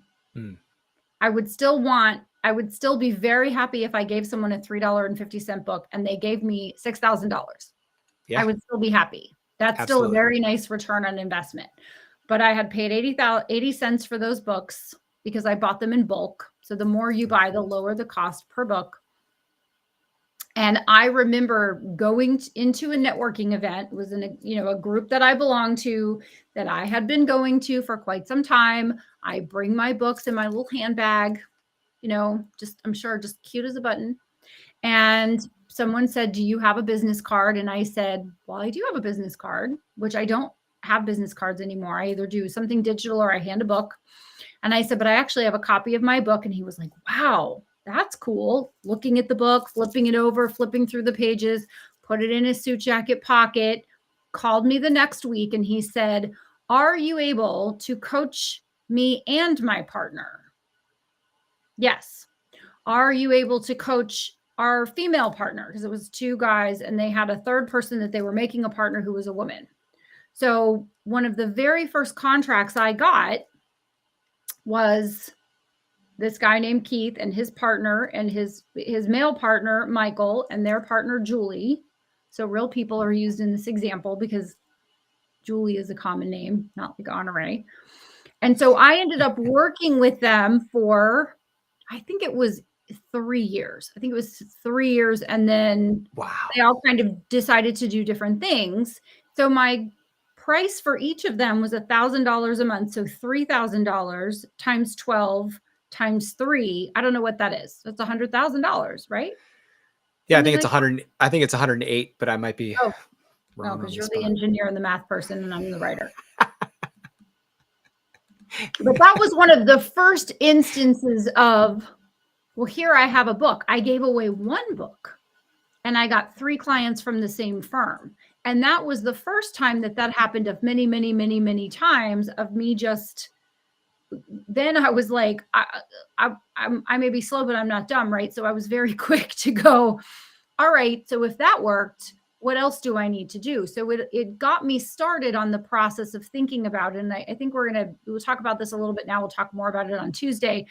I would still be very happy if I gave someone a $3.50 book and they gave me $6,000. Yeah. I would still be happy. That's Absolutely. Still a very nice return on investment. But I had paid 80 cents for those books because I bought them in bulk. So the more you buy, the lower the cost per book. And I remember going into a networking event. It was in a group that I belonged to, that I had been going to for quite some time. I bring my books in my little handbag, I'm sure just cute as a button. And someone said, do you have a business card? And I said, well, I do have a business card, which I don't have business cards anymore. I either do something digital or I hand a book. And I said, but I actually have a copy of my book. And he was like, wow, that's cool. Looking at the book, flipping it over, flipping through the pages, put it in his suit jacket pocket, called me the next week. And he said, are you able to coach me and my partner? Yes. Are you able to coach our female partner? Because it was 2 guys and they had a third person that they were making a partner who was a woman. So one of the very first contracts I got was this guy named Keith and his partner and his male partner, Michael, and their partner, Julie. So real people are used in this example because Julie is a common name, not like Honoré. And so I ended up working with them for, I think it was 3 years. I think it was 3 years. And then they all kind of decided to do different things. So my price for each of them was $1,000 a month. So $3,000 times 12 times 3. I don't know what that is. That's $100,000, right? Yeah, I think it's 100. I think it's 108, but I might be wrong. No, because you're the engineer and the math person, and I'm the writer. But that was one of the first instances of, well, here I have a book. I gave away one book and I got 3 clients from the same firm. And that was the first time that happened of many, many, many, many times of me just, then I was like, I may be slow, but I'm not dumb, right? So I was very quick to go, all right, so if that worked, what else do I need to do? So it got me started on the process of thinking about it. And I think we'll talk about this a little bit now. We'll talk more about it on Tuesday.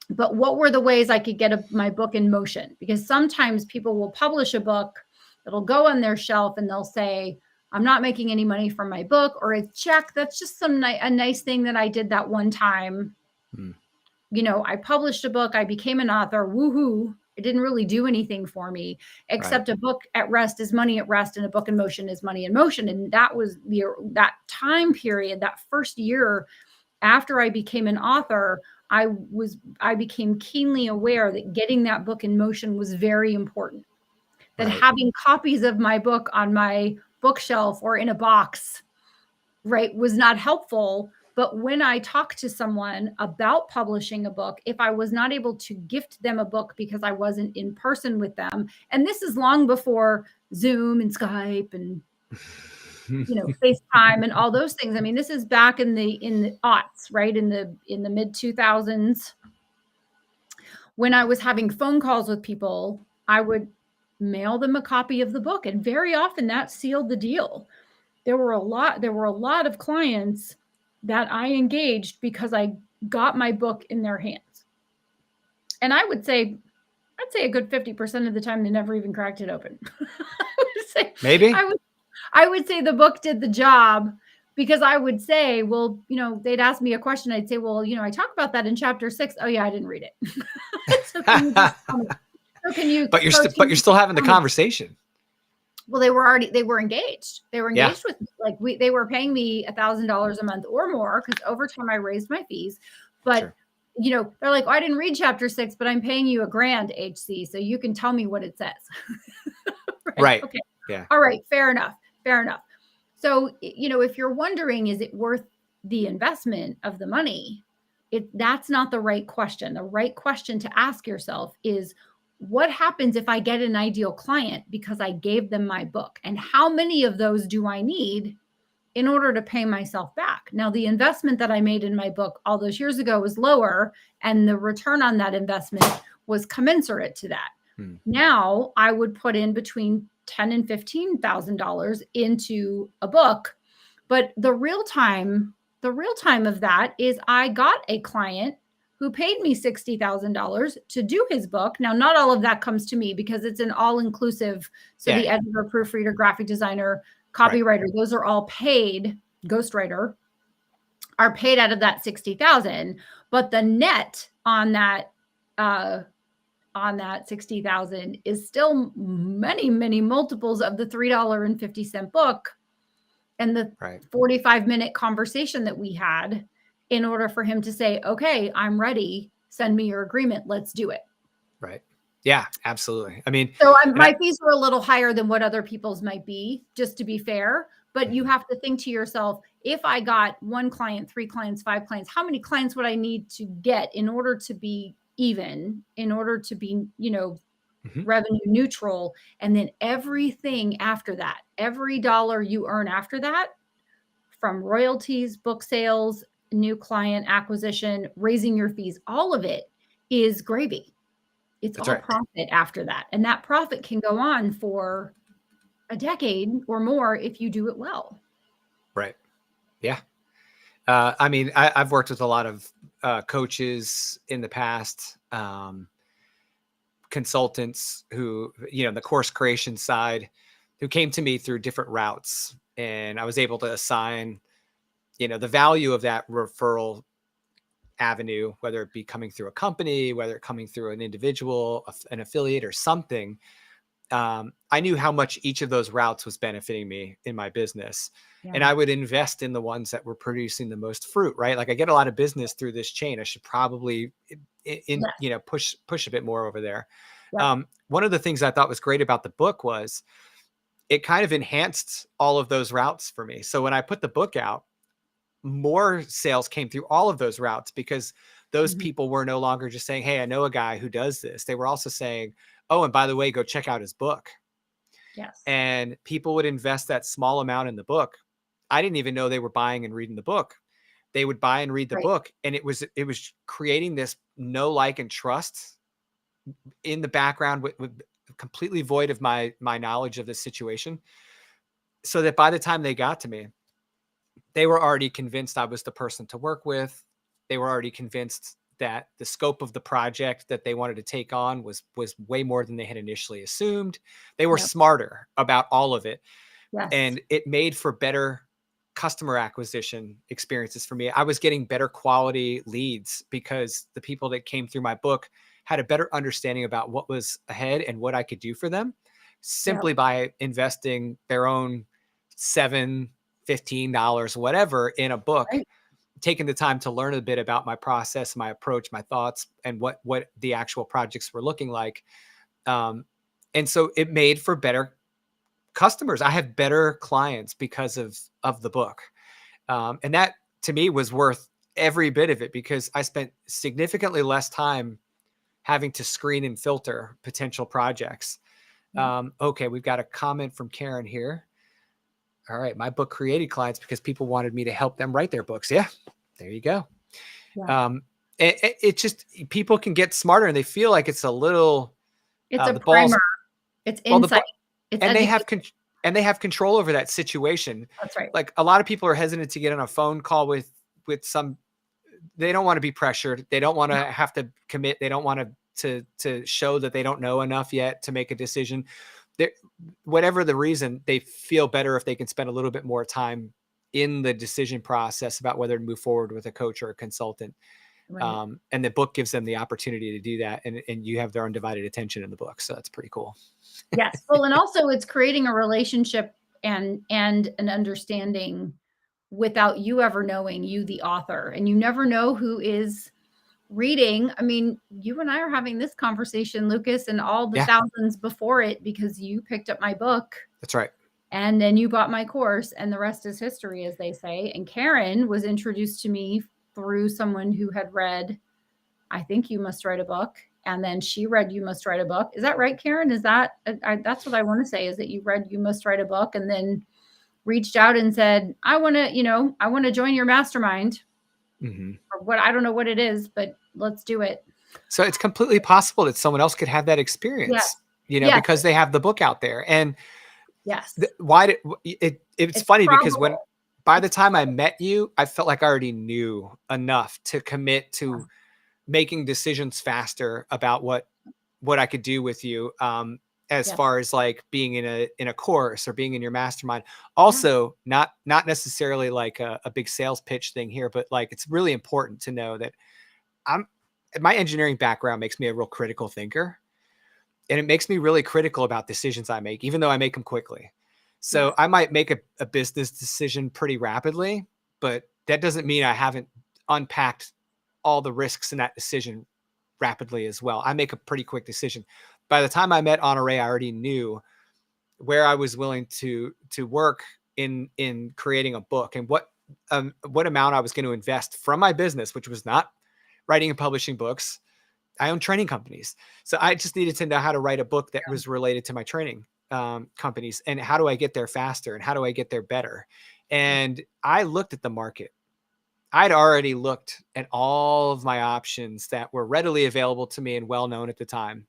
But what were the ways I could get my book in motion? Because sometimes people will publish a book, it'll go on their shelf and they'll say, I'm not making any money from my book, or it's check. That's just a nice thing that I did that one time. You know, I published a book, I became an author, woohoo. It didn't really do anything for me, except a book at rest is money at rest and a book in motion is money in motion. And that was that time period, that first year after I became an author, I became keenly aware that getting that book in motion was very important. That having copies of my book on my bookshelf or in a box, right, was not helpful. But when I talked to someone about publishing a book, if I was not able to gift them a book because I wasn't in person with them, and this is long before Zoom and Skype and FaceTime and all those things. I mean, this is back in the aughts, right? In the mid 2000s, when I was having phone calls with people, I would mail them a copy of the book, and very often that sealed the deal. There were a lot of clients that I engaged because I got my book in their hands. And I'd say a good 50% of the time they never even cracked it open. I would say the book did the job, because I would say, well, they'd ask me a question. I'd say, well, I talk about that in chapter 6. Oh yeah, I didn't read it. So can you But you're still having the conversation. Well, they were engaged. They were engaged with me. Like they were paying me $1,000 a month or more, because over time I raised my fees. But they're like, oh, I didn't read chapter 6, but I'm paying you $1,000 HC, so you can tell me what it says. Right. Okay. Yeah. All right. Fair enough. So, if you're wondering, is it worth the investment of the money? That's not the right question. The right question to ask yourself is, what happens if I get an ideal client because I gave them my book? And how many of those do I need in order to pay myself back? Now, the investment that I made in my book all those years ago was lower, and the return on that investment was commensurate to that. Now I would put in between $10,000 and $15,000 into a book. But the real time of that is I got a client who paid me $60,000 to do his book. Now, not all of that comes to me because it's an all-inclusive. So the editor, proofreader, graphic designer, copywriter, those are all paid. Ghostwriter are paid out of that $60,000. But the net on that 60,000 is still many, many multiples of the $3.50 book and the 45-minute conversation that we had in order for him to say, okay, I'm ready. Send me your agreement. Let's do it. Right. Yeah, absolutely. I mean, so my fees are a little higher than what other people's might be, just to be fair. But you have to think to yourself, if I got 1 client, 3 clients, 5 clients, how many clients would I need to get in order to be even, in order to be, revenue neutral? And then everything after that, every dollar you earn after that, from royalties, book sales, new client acquisition, raising your fees, all of it is gravy. It's all profit after that. And that profit can go on for a decade or more if you do it well. Yeah. I mean, I've worked with a lot of coaches in the past, consultants who, the course creation side, who came to me through different routes. And I was able to assign, the value of that referral avenue, whether it be coming through a company, whether it coming through an individual, an affiliate or something. I knew how much each of those routes was benefiting me in my business. And Yeah. I would invest in the ones that were producing the most fruit, right? Like I get a lot of business through this chain. I should probably Yes. push a bit more over there. Yep. One of the things I thought was great about the book was it kind of enhanced all of those routes for me. So when I put the book out, more sales came through all of those routes because those Mhm. people were no longer just saying, "Hey, I know a guy who does this." They were also saying, "Oh, and by the way, go check out his book." Yes. And people would invest that small amount in the book. I didn't even know they were buying and reading the book. They would buy and read the Right. book, and it was creating this know, like, and trust in the background with completely void of my knowledge of the situation, so that by the time they got to me, they were already convinced I was the person to work with. They were already convinced that the scope of the project that they wanted to take on was way more than they had initially assumed. They were Yep. smarter about all of it, Yes. and it made for better customer acquisition experiences for me. I was getting better quality leads because the people that came through my book had a better understanding about what was ahead and what I could do for them Yep. simply by investing their own $7, $15, whatever in a book, Right. taking the time to learn a bit about my process, my approach, my thoughts, and what the actual projects were looking like. Um, and so it made for better customers. I have better clients because of the book. And that to me was worth every bit of it because I spent significantly less time having to screen and filter potential projects. Yep. Okay, we've got a comment from Karen here. All right, my book created clients because people wanted me to help them write their books. Yeah, there you go. Yeah. Um, it just people can get smarter and they feel like it's a little It's a the balls. primer. It's Well, insight. It's and they have education. and they have control over that situation. That's right. Like a lot of people are hesitant to get on a phone call with some. They don't want to be pressured. They don't want No. to have to commit. They don't want to show that they don't know enough yet to make a decision. They're, whatever the reason, they feel better if they can spend a little bit more time in the decision process about whether to move forward with a coach or a consultant. Right. And the book gives them the opportunity to do that. And you have their undivided attention in the book. So that's pretty cool. Yes. Well, and also it's creating a relationship and an understanding without you ever knowing, you the author, and you never know who is reading. I mean, you and I are having this conversation, Lucas, and all the Yeah, thousands before it because you picked up my book that's right. and then you bought my course, and the rest is history, as they say. And Karen was introduced to me through someone who had read, I think You Must Write a Book. And then she read You Must Write a Book. Is that right, Karen? Is that, that's what I want to say, is that you read You Must Write a Book and then reached out and said, I want to join your mastermind. Mm-hmm. Or what, I don't know what it is, but let's do it. So it's completely possible that someone else could have that Yes. experience, Yes. because they have the book out there. And Yes. why did it's funny because probable. by the time I met you, I felt like I already knew enough to commit to making decisions faster about what I could do with you. As Yes. far as like being in a course or being in your mastermind. Yeah. Also, not necessarily like a big sales pitch thing here, but like it's really important to know that my engineering background makes me a real critical thinker, and it makes me really critical about decisions I make, even though I make them quickly. So Yes. I might make a business decision pretty rapidly, but that doesn't mean I haven't unpacked all the risks in that decision rapidly as well. I make a pretty quick decision. By the time I met Honore, I already knew where I was willing to work in creating a book and what amount I was going to invest from my business, which was not writing and publishing books. I own training companies. So I just needed to know how to write a book that was related to my training companies, and how do I get there faster and how do I get there better? And I looked at the market. I'd already looked at all of my options that were readily available to me and well known at the time.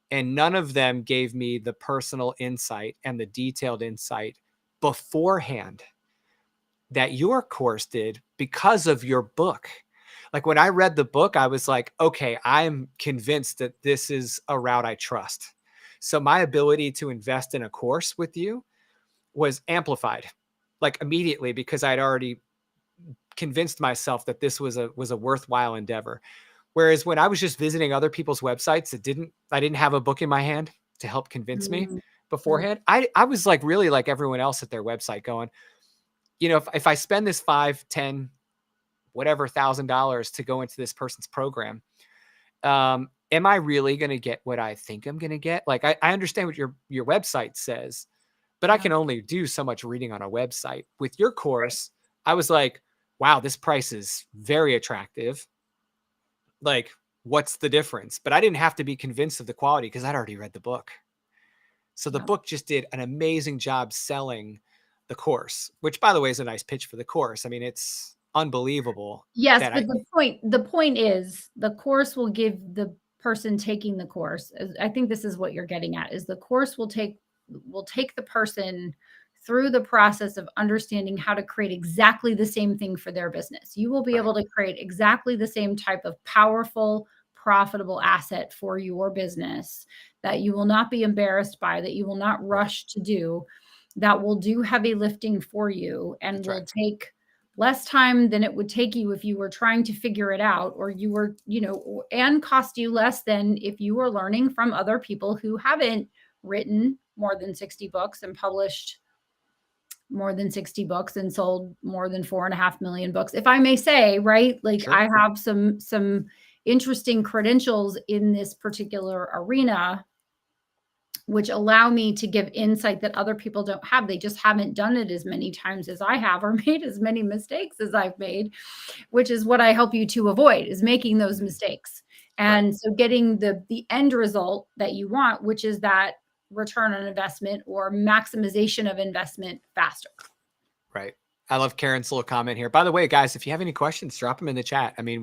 And none of them gave me the personal insight and the detailed insight beforehand that your course did because of your book. Like when I read the book, I was like, okay, I'm convinced that this is a route I trust. So my ability to invest in a course with you was amplified like immediately because I'd already convinced myself that this was a worthwhile endeavor. Whereas when I was just visiting other people's websites, I didn't have a book in my hand to help convince me beforehand. I was like really like everyone else at their website going, you know, if I spend this 5, 10, whatever $1,000 to go into this person's program, am I really going to get what I think I'm going to get? Like, I understand what your website says, but I can only do so much reading on a website. With your course, I was like, wow, this price is very attractive. Like, what's the difference? But I didn't have to be convinced of the quality because I'd already read the book. So the book just did an amazing job selling the course, which by the way is a nice pitch for the course. I mean, it's unbelievable. Yes, but the point is the course will give the person taking the course. I think this is what you're getting at, is the course will take the person through the process of understanding how to create exactly the same thing for their business. You will be able to create exactly the same type of powerful, profitable asset for your business that you will not be embarrassed by, that you will not rush to do, that will do heavy lifting for you and will take less time than it would take you if you were trying to figure it out, or you were, you know, and cost you less than if you were learning from other people who haven't written more than 60 books and published more than 60 books and sold more than 4.5 million books, if I may say, right? Like I have some interesting credentials in this particular arena, which allow me to give insight that other people don't have. They just haven't done it as many times as I have, or made as many mistakes as I've made, which is what I help you to avoid, is making those mistakes. And so getting the end result that you want, which is that return on investment or maximization of investment faster. Right. I love Karen's little comment here. By the way, guys, if you have any questions, drop them in the chat. I mean,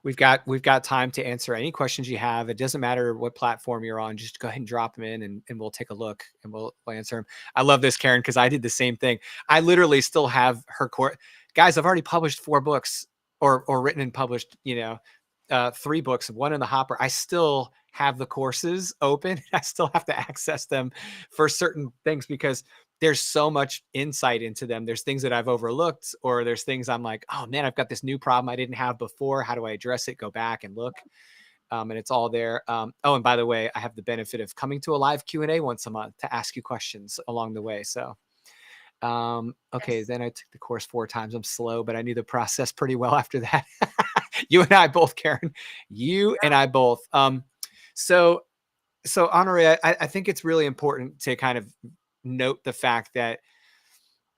we've got time to answer any questions you have. It doesn't matter what platform you're on. Just go ahead and drop them in and we'll take a look and we'll answer them. I love this, Karen, because I did the same thing. I literally still have her course. Guys, I've already published 4 books or written and published, 3 books, 1 in the hopper. I still have the courses open. I still have to access them for certain things because there's so much insight into them. There's things that I've overlooked, or there's things I'm like, oh man, I've got this new problem I didn't have before. How do I address it? Go back and look. And it's all there. Oh, and by the way, I have the benefit of coming to a live Q&A once a month to ask you questions along the way. So, okay. Then I took the course 4 times. I'm slow, but I knew the process pretty well after that. You and I both, Karen, you and I both. So Honoré, I think it's really important to kind of note the fact that,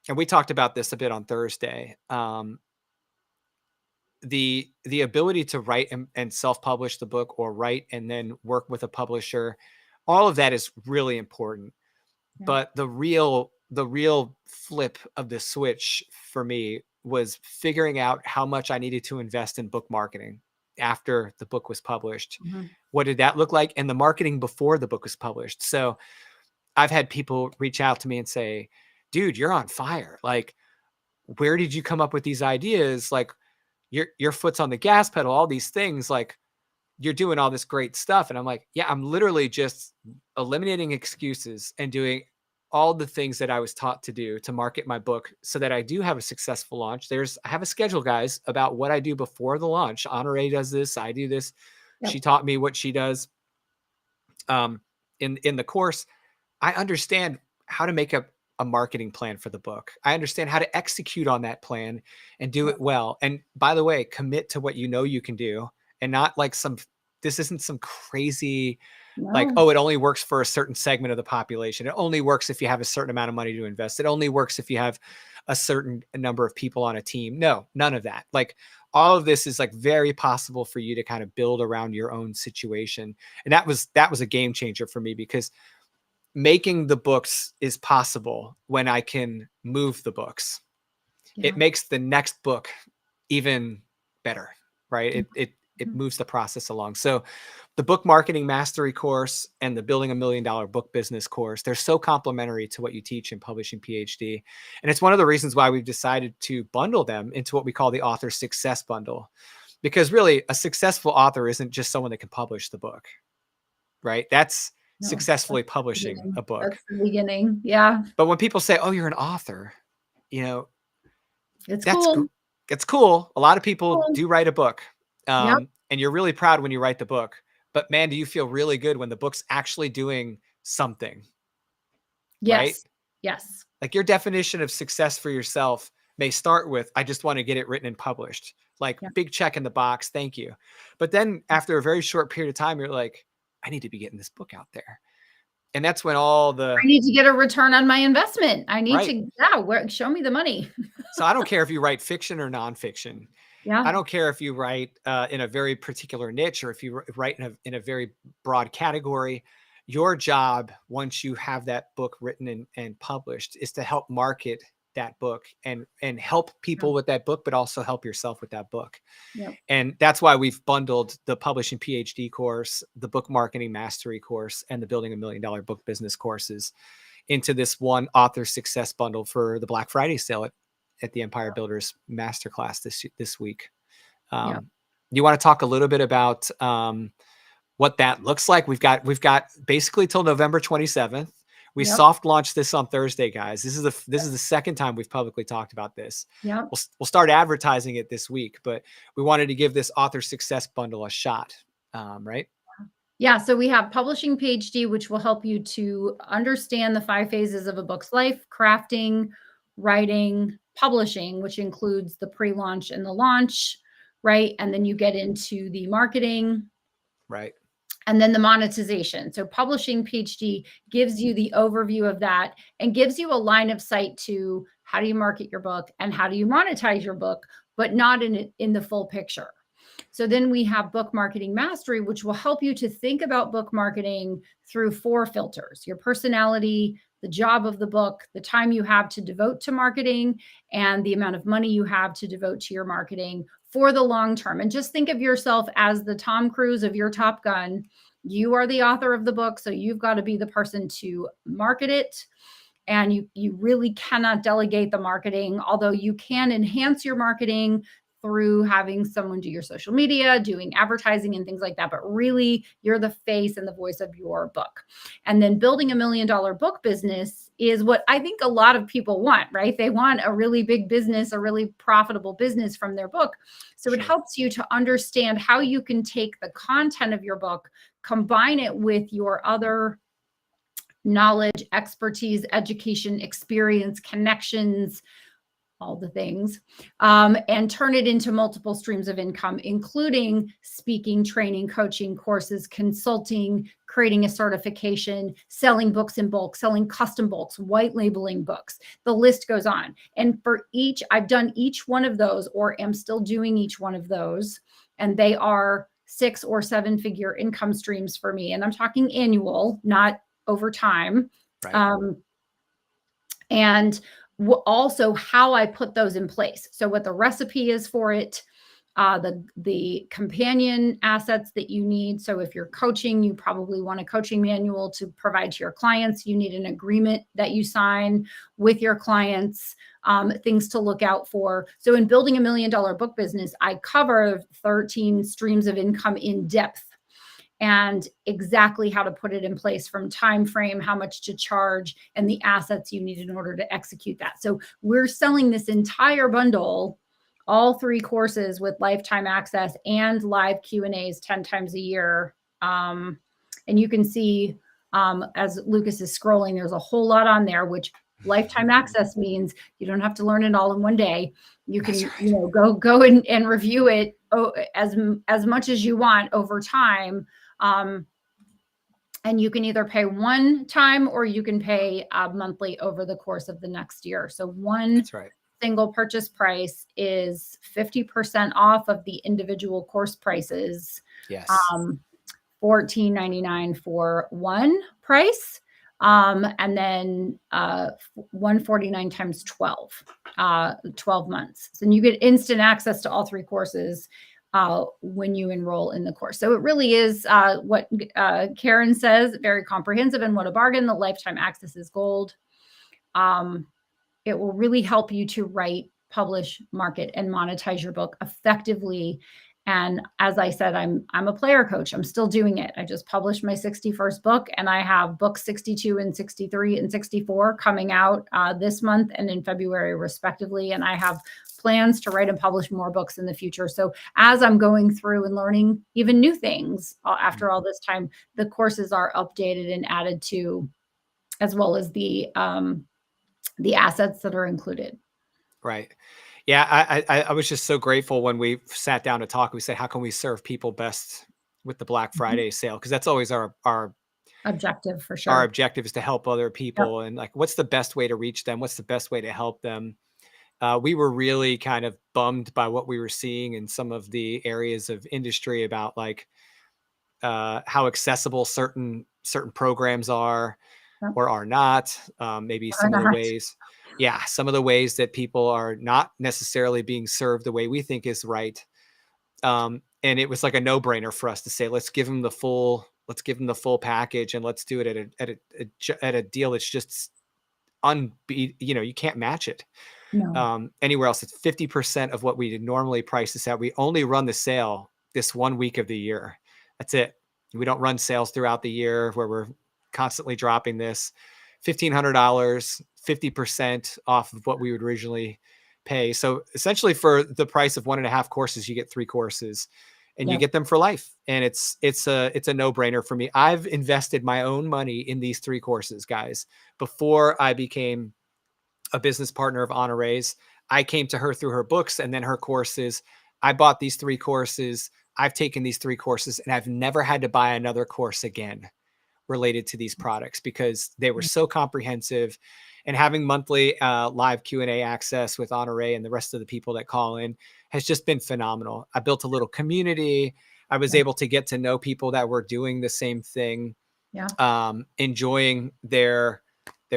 and we talked about this a bit on Thursday, the ability to write and self-publish the book, or write and then work with a publisher, all of that is really important. But the real flip of the switch for me was figuring out how much I needed to invest in book marketing after the book was published. What did that look like? And the marketing before the book was published. So I've had people reach out to me and say, dude, you're on fire. Like, where did you come up with these ideas? Like, your foot's on the gas pedal, all these things, like you're doing all this great stuff. And I'm like, yeah, I'm literally just eliminating excuses and doing all the things that I was taught to do to market my book so that I do have a successful launch. I have a schedule, guys, about what I do before the launch. Honoré does this. I do this. She taught me what she does. In the course, I understand how to make a marketing plan for the book. I understand how to execute on that plan and do it well. And by the way, commit to what you know you can do, and not like this isn't some crazy, like, oh, it only works for a certain segment of the population. It only works if you have a certain amount of money to invest. It only works if you have a certain number of people on a team. No, none of that. Like, all of this is like very possible for you to kind of build around your own situation. And that was a game changer for me, because making the books is possible when I can move the books. It makes the next book even better, right? it moves the process along. So the book marketing mastery course and the building $1 million book business course, they're so complementary to what you teach in Publishing PhD. And it's one of the reasons why we've decided to bundle them into what we call the author success bundle, because really a successful author isn't just someone that can publish the book, right? That's successfully publishing a book. That's the beginning. Yeah. But when people say, oh, you're an author, you know, it's that's cool. It's cool. A lot of people Cool. do write a book. Yep. And you're really proud when you write the book, but man, do you feel really good when the book's actually doing something? Yes. Right? Yes. Like your definition of success for yourself may start with, I just want to get it written and published. Like big check in the box. Thank you. But then after a very short period of time, you're like, I need to be getting this book out there. And that's when I need to get a return on my investment. I need to, show me the money. So I don't care if you write fiction or nonfiction. Yeah. I don't care if you write in a very particular niche or if you write in a very broad category. Your job, once you have that book written and published, is to help market that book and help people with that book, but also help yourself with that book. Yep. And that's why we've bundled the Publishing PhD course, the Book Marketing Mastery course, and the Building $1 Million Book Business courses into this one author success bundle for the Black Friday sale at the Empire Builders MasterClass this week. You want to talk a little bit about what that looks like? We've got basically till November 27th. We soft launched this on Thursday, guys. This is the second time we've publicly talked about this. Yeah. We'll start advertising it this week, but we wanted to give this author success bundle a shot, right? Yeah. So we have Publishing PhD, which will help you to understand the 5 phases of a book's life: crafting, writing, publishing, which includes the pre-launch and the launch, right? And then you get into the marketing. Right. And then the monetization. So Publishing PhD gives you the overview of that and gives you a line of sight to how do you market your book and how do you monetize your book, but not in the full picture. So then we have Book Marketing Mastery, which will help you to think about book marketing through 4 filters: your personality, the job of the book, the time you have to devote to marketing, and the amount of money you have to devote to your marketing for the long term. And just think of yourself as the Tom Cruise of your Top Gun. You are the author of the book, so you've got to be the person to market it. And you really cannot delegate the marketing, although you can enhance your marketing through having someone do your social media, doing advertising and things like that. But really, you're the face and the voice of your book. And then building $1 million book business is what I think a lot of people want, right? They want a really big business, a really profitable business from their book. So it helps you to understand how you can take the content of your book, combine it with your other knowledge, expertise, education, experience, connections, all the things, and turn it into multiple streams of income, including speaking, training, coaching, courses, consulting, creating a certification, selling books in bulk, selling custom books, white labeling books. The list goes on. And for each, I've done each one of those, or am still doing each one of those. And they are 6 or 7 figure income streams for me. And I'm talking annual, not over time. Right. And also how I put those in place. So what the recipe is for it, the companion assets that you need. So if you're coaching, you probably want a coaching manual to provide to your clients. You need an agreement that you sign with your clients, things to look out for. So in building $1 million book business, I cover 13 streams of income in depth, and exactly how to put it in place, from time frame, how much to charge, and the assets you need in order to execute that. So we're selling this entire bundle, all 3 courses with lifetime access and live Q&As 10 times a year. And you can see, as Lucas is scrolling, there's a whole lot on there, which lifetime access means you don't have to learn it all in one day. You can go and review it as much as you want over time. And you can either pay one time or you can pay monthly over the course of the next year. So one single purchase price is 50% off of the individual course prices. Yes. $14.99 for one price. And then $149 times 12 months. So you get instant access to all 3 courses when you enroll in the course. So it really is what Karen says, very comprehensive, and what a bargain. The lifetime access is gold. It will really help you to write, publish, market, and monetize your book effectively. And as I said, I'm a player coach. I'm still doing it. I just published my 61st book, and I have books 62 and 63 and 64 coming out this month and in February, respectively. And I have plans to write and publish more books in the future. So as I'm going through and learning even new things after all this time, the courses are updated and added to, as well as the assets that are included. Right. Yeah. I was just so grateful when we sat down to talk. We said, how can we serve people best with the Black Friday sale? Because that's always our objective, for sure. Our objective is to help other people. Yep. And like, what's the best way to reach them? What's the best way to help them? We were really kind of bummed by what we were seeing in some of the areas of industry about like how accessible certain programs are or are not. Maybe some of the ways. Yeah, some of the ways that people are not necessarily being served the way we think is right. And it was like a no-brainer for us to say, let's give them the full package, and let's do it at a deal that's just you can't match it. No. Anywhere else. It's 50% of what we normally price this at. We only run the sale this 1 week of the year. That's it. We don't run sales throughout the year where we're constantly dropping this. $1,500, 50% off of what we would originally pay. So essentially for the price of 1.5 courses, you get 3 courses and you get them for life. And it's a no-brainer for me. I've invested my own money in these 3 courses, guys. Before I became a business partner of Honoree's, I came to her through her books and then her courses. I bought these 3 courses. I've taken these 3 courses, and I've never had to buy another course again related to these products because they were so comprehensive. And having monthly live Q&A access with Honoree and the rest of the people that call in has just been phenomenal. I built a little community. I was able to get to know people that were doing the same thing, enjoying their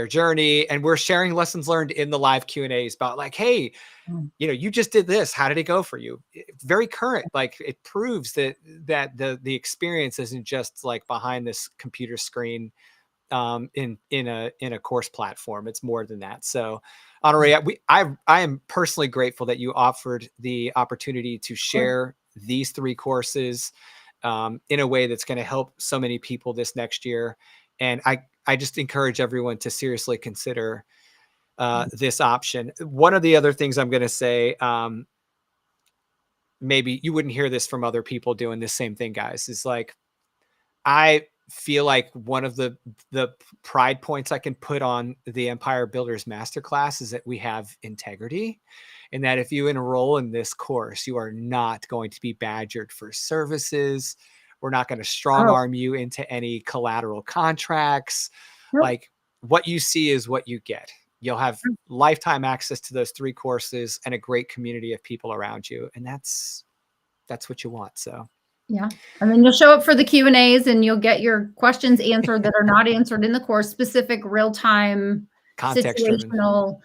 journey. And we're sharing lessons learned in the live Q&As about like, hey, you just did this. How did it go for you? Very current. Like it proves that the experience isn't just like behind this computer screen in a course platform. It's more than that. So Honoree, I am personally grateful that you offered the opportunity to share these 3 courses in a way that's going to help so many people this next year. And I just encourage everyone to seriously consider this option. One of the other things I'm going to say, maybe you wouldn't hear this from other people doing this same thing, guys, is like, I feel like one of the pride points I can put on the Empire Builders Masterclass is that we have integrity, and that if you enroll in this course, you are not going to be badgered for services. We're not going to strong arm you into any collateral contracts. Like what you see is what you get. You'll have lifetime access to those 3 courses and a great community of people around you. And that's what you want. So yeah. And then you'll show up for the Q&As and you'll get your questions answered that are not answered in the course, specific real-time situational.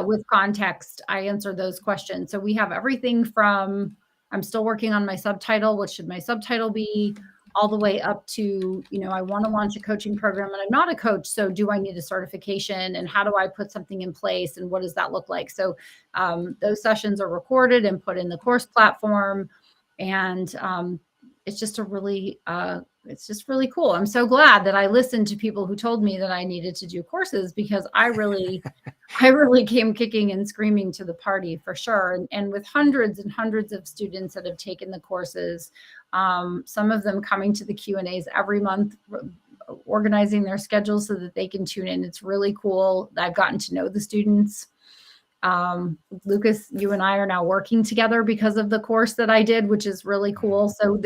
With context, I answer those questions. So we have everything from, I'm still working on my subtitle. What should my subtitle be? All the way up to, I want to launch a coaching program and I'm not a coach. So do I need a certification, and how do I put something in place, and what does that look like? So those sessions are recorded and put in the course platform. And it's just really cool. I'm so glad that I listened to people who told me that I needed to do courses, because I really came kicking and screaming to the party, for sure. And with hundreds and hundreds of students that have taken the courses, some of them coming to the Q&As every month, organizing their schedules so that they can tune in. It's really cool. I've gotten to know the students. Lucas, you and I are now working together because of the course that I did, which is really cool. So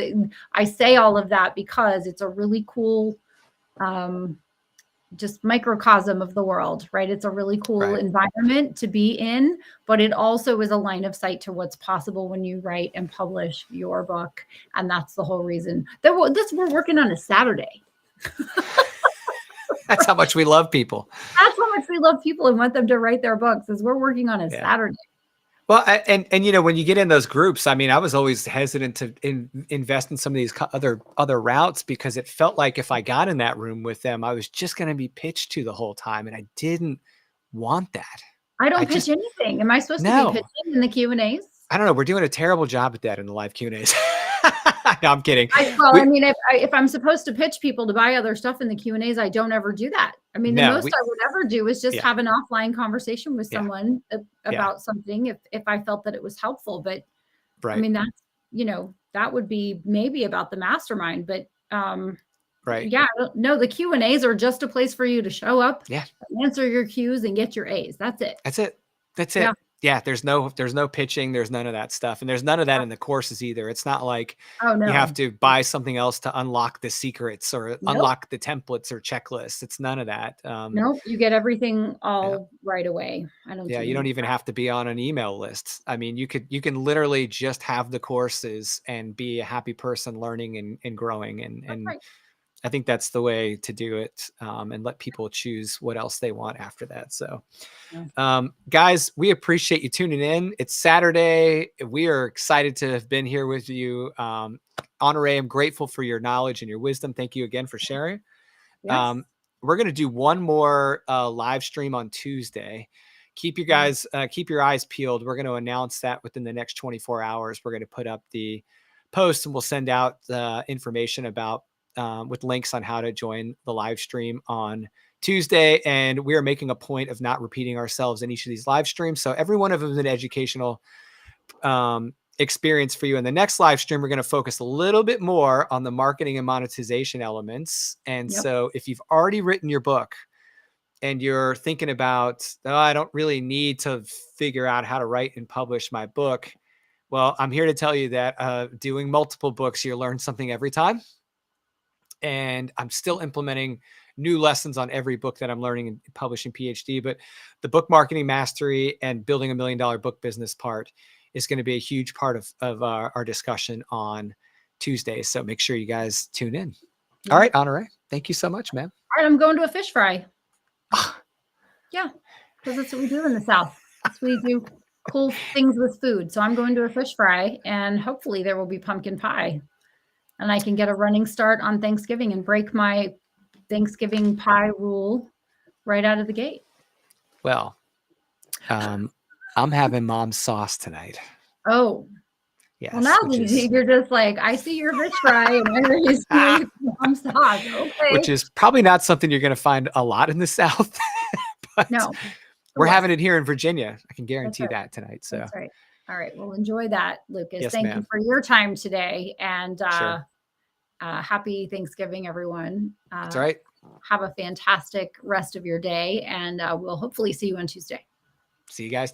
I say all of that because it's a really cool, just microcosm of the world, right? It's a really cool environment to be in, but it also is a line of sight to what's possible when you write and publish your book. And that's the whole reason that we're working on a Saturday. That's how much we love people. That's how much we love people and want them to write their books, is we're working on a Saturday. Well, and you know, when you get in those groups, I mean, I was always hesitant to invest in some of these other routes because it felt like if I got in that room with them, I was just going to be pitched to the whole time, and I didn't want that. I don't I pitch just anything. Am I supposed to be no. pitching in the Q&As? I don't know. We're doing a terrible job at that in the live Q&As. No, I'm kidding. I mean, if I'm supposed to pitch people to buy other stuff in the Q&As, I don't ever do that. I mean, the most I would ever do is just have an offline conversation with someone about something if I felt that it was helpful. But I mean, that's, you know, that would be maybe about the mastermind, but yeah, no, the Q&As are just a place for you to show up, answer your Q's and get your A's. That's it. That's it. That's it. Yeah, there's no pitching, there's none of that stuff. And there's none of that in the courses either. It's not like you have to buy something else to unlock the secrets or unlock the templates or checklists. It's none of that. Nope, you get everything all right away. I don't you don't even have to be on an email list. I mean, you can literally just have the courses and be a happy person learning and growing. And I think that's the way to do it, and let people choose what else they want after that. So, guys, we appreciate you tuning in. It's Saturday. We are excited to have been here with you. Honore, I'm grateful for your knowledge and your wisdom. Thank you again for sharing. Yes. We're going to do one more live stream on Tuesday. Keep your guys, keep your eyes peeled. We're going to announce that within the next 24 hours. We're going to put up the post and we'll send out the information about with links on how to join the live stream on Tuesday. And we are making a point of not repeating ourselves in each of these live streams. So every one of them is an educational experience for you. In the next live stream, we're going to focus a little bit more on the marketing and monetization elements. And so if you've already written your book and you're thinking about, oh, I don't really need to figure out how to write and publish my book. Well, I'm here to tell you that doing multiple books, you learn something every time. And I'm still implementing new lessons on every book that I'm learning and publishing PhD, but the book marketing mastery and building $1 million book business part is going to be a huge part of our discussion on Tuesday. So make sure you guys tune in. All right, Honore, thank you so much, man. All right, I'm going to a fish fry. Yeah, because that's what we do in the South. We do cool things with food. So I'm going to a fish fry and hopefully there will be pumpkin pie. And I can get a running start on Thanksgiving and break my Thanksgiving pie rule right out of the gate. Well, I'm having mom's sauce tonight. Oh. Yes. Well, now you're just like, I see your fish fry and I hear you mom's sauce. Okay. Which is probably not something you're going to find a lot in the South. But no. We're having it here in Virginia. I can guarantee that tonight. So that's right. All right. Well, enjoy that, Lucas. Yes, Thank you for your time today. And happy Thanksgiving, everyone. That's right. Have a fantastic rest of your day. And we'll hopefully see you on Tuesday. See you guys.